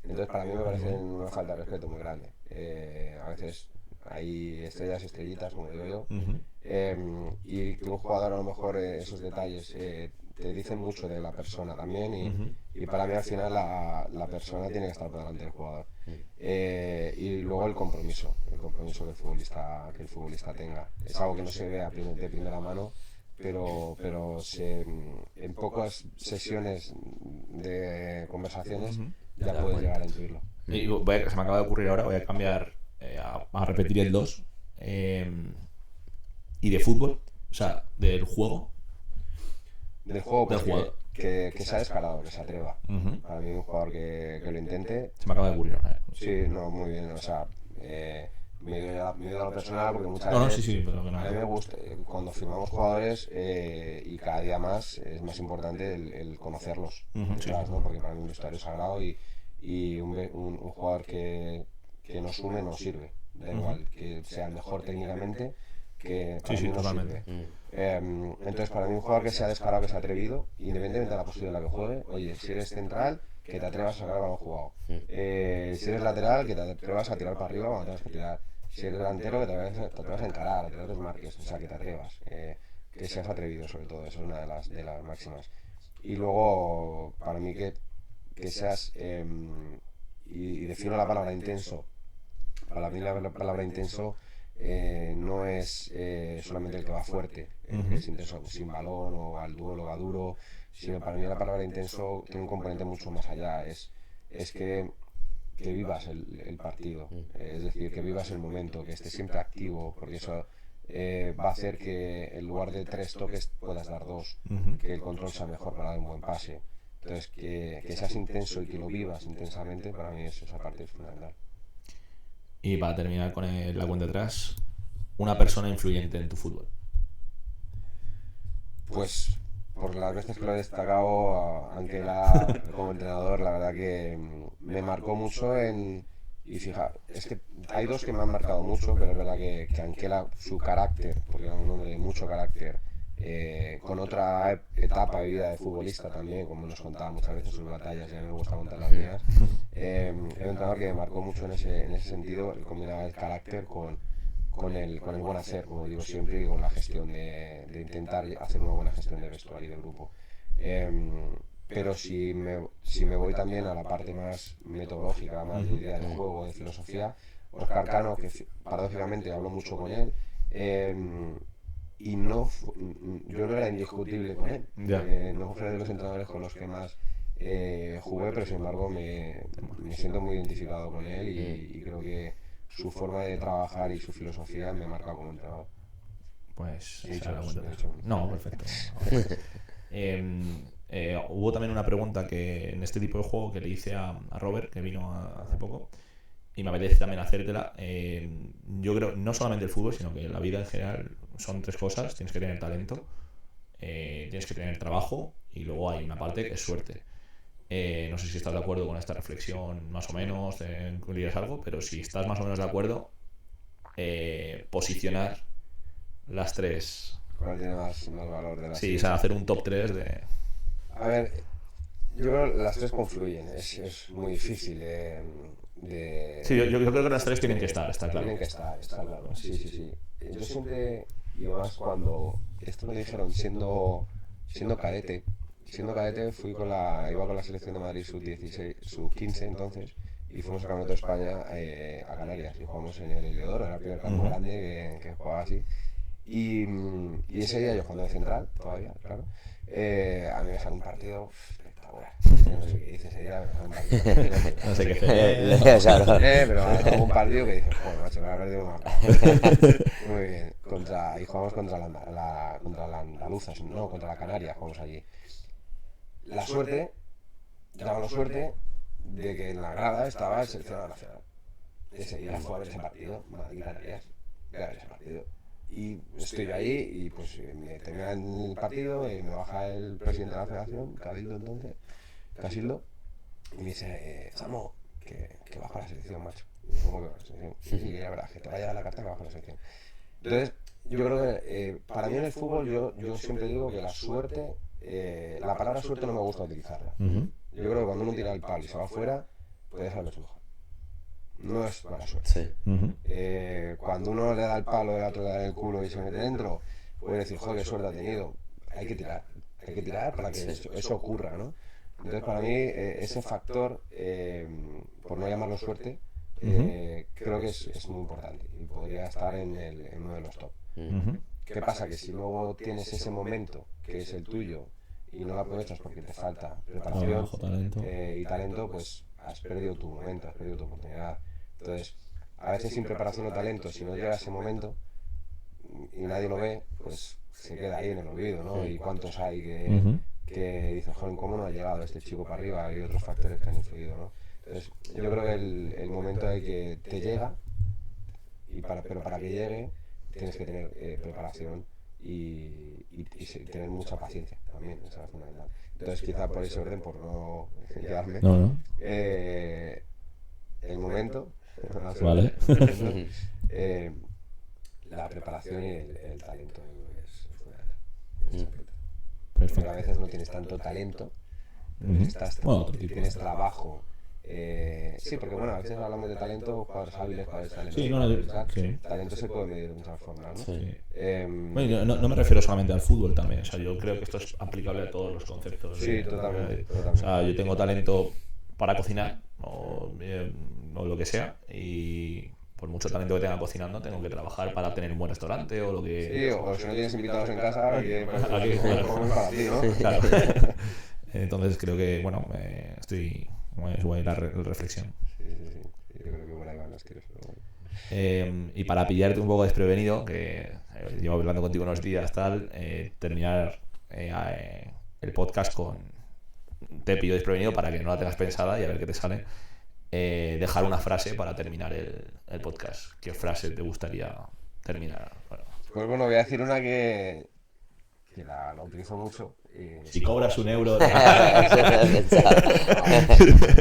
Entonces para mí me parecen una falta de respeto muy grande. A veces hay estrellas, estrellitas, como digo yo, y que un jugador a lo mejor esos detalles te dicen mucho de la persona también, y para mí al final la persona tiene que estar por delante del jugador. Y luego el compromiso que el futbolista tenga. Es algo que no se ve de primera mano, pero en pocas sesiones de conversaciones ya puedes llegar a intuirlo. Y se me acaba de ocurrir ahora, voy a cambiar a repetir el 2. Y de fútbol, o sea, del juego. Del juego, pues, Del jugador. que sea descarado, que se atreva. Para mí un jugador que lo intente. Se me acaba de ocurrir ahora. Sí, no, muy bien, o sea, me dio a lo personal, porque muchas No, veces sí, pero que a mí me nada. gusta, cuando firmamos jugadores, y cada día más es más importante el conocerlos, detrás, ¿no? Porque para mí un vestuario es sagrado, y un jugador que nos sume nos sirve, da igual que sea el mejor técnicamente, que para Sí, mí nos totalmente. sirve. Entonces para mí un jugador que sea descarado, que sea atrevido, independientemente de la posición en la que juegue. Oye, si eres central, que te atrevas a sacar el balón jugado. Si eres lateral, que te atrevas a tirar para arriba cuando tengas que tirar. Si eres delantero, que te atrevas a encarar, que te desmarques, o sea, que te atrevas, que seas atrevido, sobre todo. Eso es una de las máximas. Y luego, para mí, que seas, y defino la palabra intenso. Para mí la palabra intenso no es solamente el que va fuerte, que es intenso sin balón, o al duelo, a duro, sino para mí la palabra intenso tiene un componente mucho más allá. Es que vivas el partido, es decir, que vivas el momento, que estés siempre activo, porque eso va a hacer que en lugar de 3 toques puedas dar 2, que el control sea mejor para dar un buen pase. Entonces, que seas intenso y que lo vivas intensamente, para mí esa parte es fundamental. Y para terminar con la cuenta atrás, una persona influyente en tu fútbol. Pues por las veces que lo he destacado, Anquela como entrenador, la verdad que me marcó mucho y fija, es que hay 2 que me han marcado mucho, pero es verdad que Anquela, su carácter, porque era un hombre de mucho carácter, con otra etapa de vida de futbolista también, como nos contaba muchas veces sus batallas, y a mí me gusta contar las mías. Era un entrenador que me marcó mucho en ese sentido, el combinar el carácter con el buen hacer, como digo siempre, y con la gestión de intentar hacer una buena gestión de vestuario y de grupo. Pero si me voy también a la parte más metodológica, más de idea del juego, de filosofía, Oscar Cano, que paradójicamente hablo mucho con él, y no, yo no era indiscutible con él. Ya. No fue de los entrenadores con los que más jugué, pero sin embargo me siento muy identificado con él y creo que su forma de trabajar y su filosofía me marca como entrenador. Pues He dicho será dos, buen he dato. dicho. No, perfecto. Hubo también una pregunta que en este tipo de juego que le hice a Robert, que vino hace poco, y me apetece también hacértela. Yo creo, no solamente el fútbol, sino que la vida en general son tres cosas. Tienes que tener talento, tienes que tener trabajo y luego hay una parte que es suerte. No sé si estás de acuerdo con esta reflexión, más o menos, incluirías algo, pero si estás más o menos de acuerdo, posicionar las tres. ¿Cuál tiene más valor de las Sí, o seis? sea, hacer un top 3 de... A ver, yo creo que las tres confluyen, es muy difícil Sí, yo creo que las tres tienen que estar, está claro. Tienen que estar, está claro. Sí, sí, sí. Yo siempre, y más cuando, esto me lo dijeron siendo cadete. Siendo cadete iba con la selección de Madrid sub-16, sub-15 entonces, y fuimos al Campeonato de España a Canarias y jugamos en el Heliodoro, era el primer campo grande que jugaba así. Y ese día yo jugando de central, todavía, claro, a mí me sale un partido espectacular. No sé qué dice ese día, me sale un partido espectacular. No sé qué hacer. Claro. Pero hago un partido que dije, joder, macho, me ha perdido una. Muy bien. Y jugamos contra la Andaluza, no, contra la Canaria, jugamos allí. La suerte, llámalo suerte, de que en la grada estaba el seleccionado nacional. Ese día fue a ver ese partido, Madrid-Canarias, voy a ver ese partido. Y estoy ahí y pues me termina el partido y me baja el presidente de la federación, Cabildo entonces, Casildo, y me dice, Zamo, que vas para la selección, macho. Y yo, ¿cómo que vas para la selección? Sí, la verdad, que te vaya a la carta que vas para la selección. Entonces, yo creo que para mí en el fútbol yo siempre digo que la suerte, la palabra suerte no me gusta utilizarla. Yo creo que cuando uno tira el palo y se va afuera, puede hacerlo su mejor. No es mala suerte. Sí. Cuando uno le da el palo y el otro le da el culo y se mete dentro, puede decir, joder, qué suerte ha tenido. Hay que tirar para que eso ocurra, ¿no? Entonces, para mí, ese factor, por no llamarlo suerte, creo que es muy importante y podría estar en uno de los top. ¿Qué pasa? Que si luego tienes ese momento que es el tuyo y no lo aprovechas porque te falta preparación Trabajo, talento. y talento, pues has perdido tu momento, has perdido tu oportunidad. Entonces, a veces sin preparación o talento, si no llega ese momento y nadie lo ve, pues se queda ahí en el olvido, ¿no? Y cuántos hay que dicen, joder, ¿cómo no ha llegado este chico para arriba? Hay otros factores que han influido, ¿no? Entonces, yo creo que el momento de que te llega, pero para que llegue tienes que tener preparación y tener mucha paciencia también, esa es fundamental. Entonces, quizá por ese orden, por no quedarme, No. el momento, Vale. eh, la preparación y el talento es fundamental en ese aspecto. Porque a Perfecto. veces no tienes tanto talento, pero Bueno, otro tipo. tienes trabajo. Sí, porque bueno, a veces hablamos de talento, jugadores hábiles, jugadores talentos. Sí, no, sí. Talento se puede medir de muchas formas, ¿no? Sí. Bueno, no me refiero solamente al fútbol también. O sea, yo creo que esto es aplicable a todos los conceptos. Sí, totalmente, O sea, yo tengo talento para cocinar o lo que sea y por mucho talento que tenga cocinando tengo que trabajar para tener un buen restaurante o lo que... Sí, o si no tienes invitados en casa, Aquí, claro. comemos para ti, ¿no? Claro. Entonces creo que, bueno, es guay la reflexión. Sí, yo creo que por ahí van los tiros, pero bueno. Y para pillarte un poco desprevenido, que llevo hablando contigo unos días, tal, terminar el podcast con... Te pillo desprevenido para que no la tengas pensada y a ver qué te sale. Dejar una frase para terminar el podcast. ¿Qué frase te gustaría terminar? Bueno, Pues bueno, voy a decir una que la utilizo mucho. si cobras €1...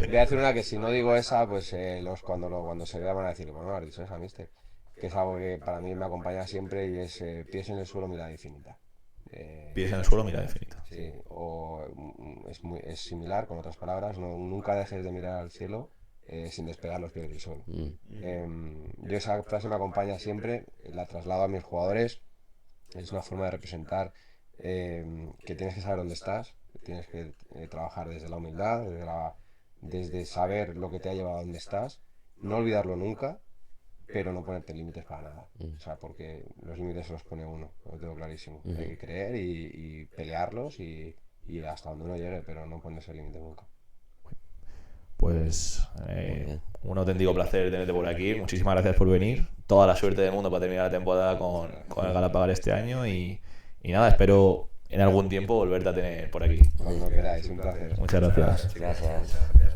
Voy a decir una que si no digo esa, pues cuando se vean van a decir, bueno, has dicho esa, mister. Que es algo que para mí me acompaña siempre y es pies en el suelo, mirada infinita. Pies en el suelo, mirada infinita. Sí, es similar con otras palabras, nunca dejes de mirar al cielo sin despegar los pies del suelo. Yo esa frase me acompaña siempre, la traslado a mis jugadores, es una forma de representar que tienes que saber dónde estás, tienes que trabajar desde la humildad, desde saber lo que te ha llevado a donde estás, no olvidarlo nunca pero no ponerte límites para nada. O sea, porque los límites se los pone uno, lo tengo clarísimo. Hay que creer y pelearlos y hasta donde uno llegue, pero no ponerse límites nunca. Pues bien. un auténtico placer tenerte por aquí. Muchísimas gracias por venir. Toda la suerte del mundo para terminar la temporada con el Galapagar este año y nada, espero en algún tiempo volverte a tener por aquí. Cuando queráis, un placer. Muchas gracias. Gracias.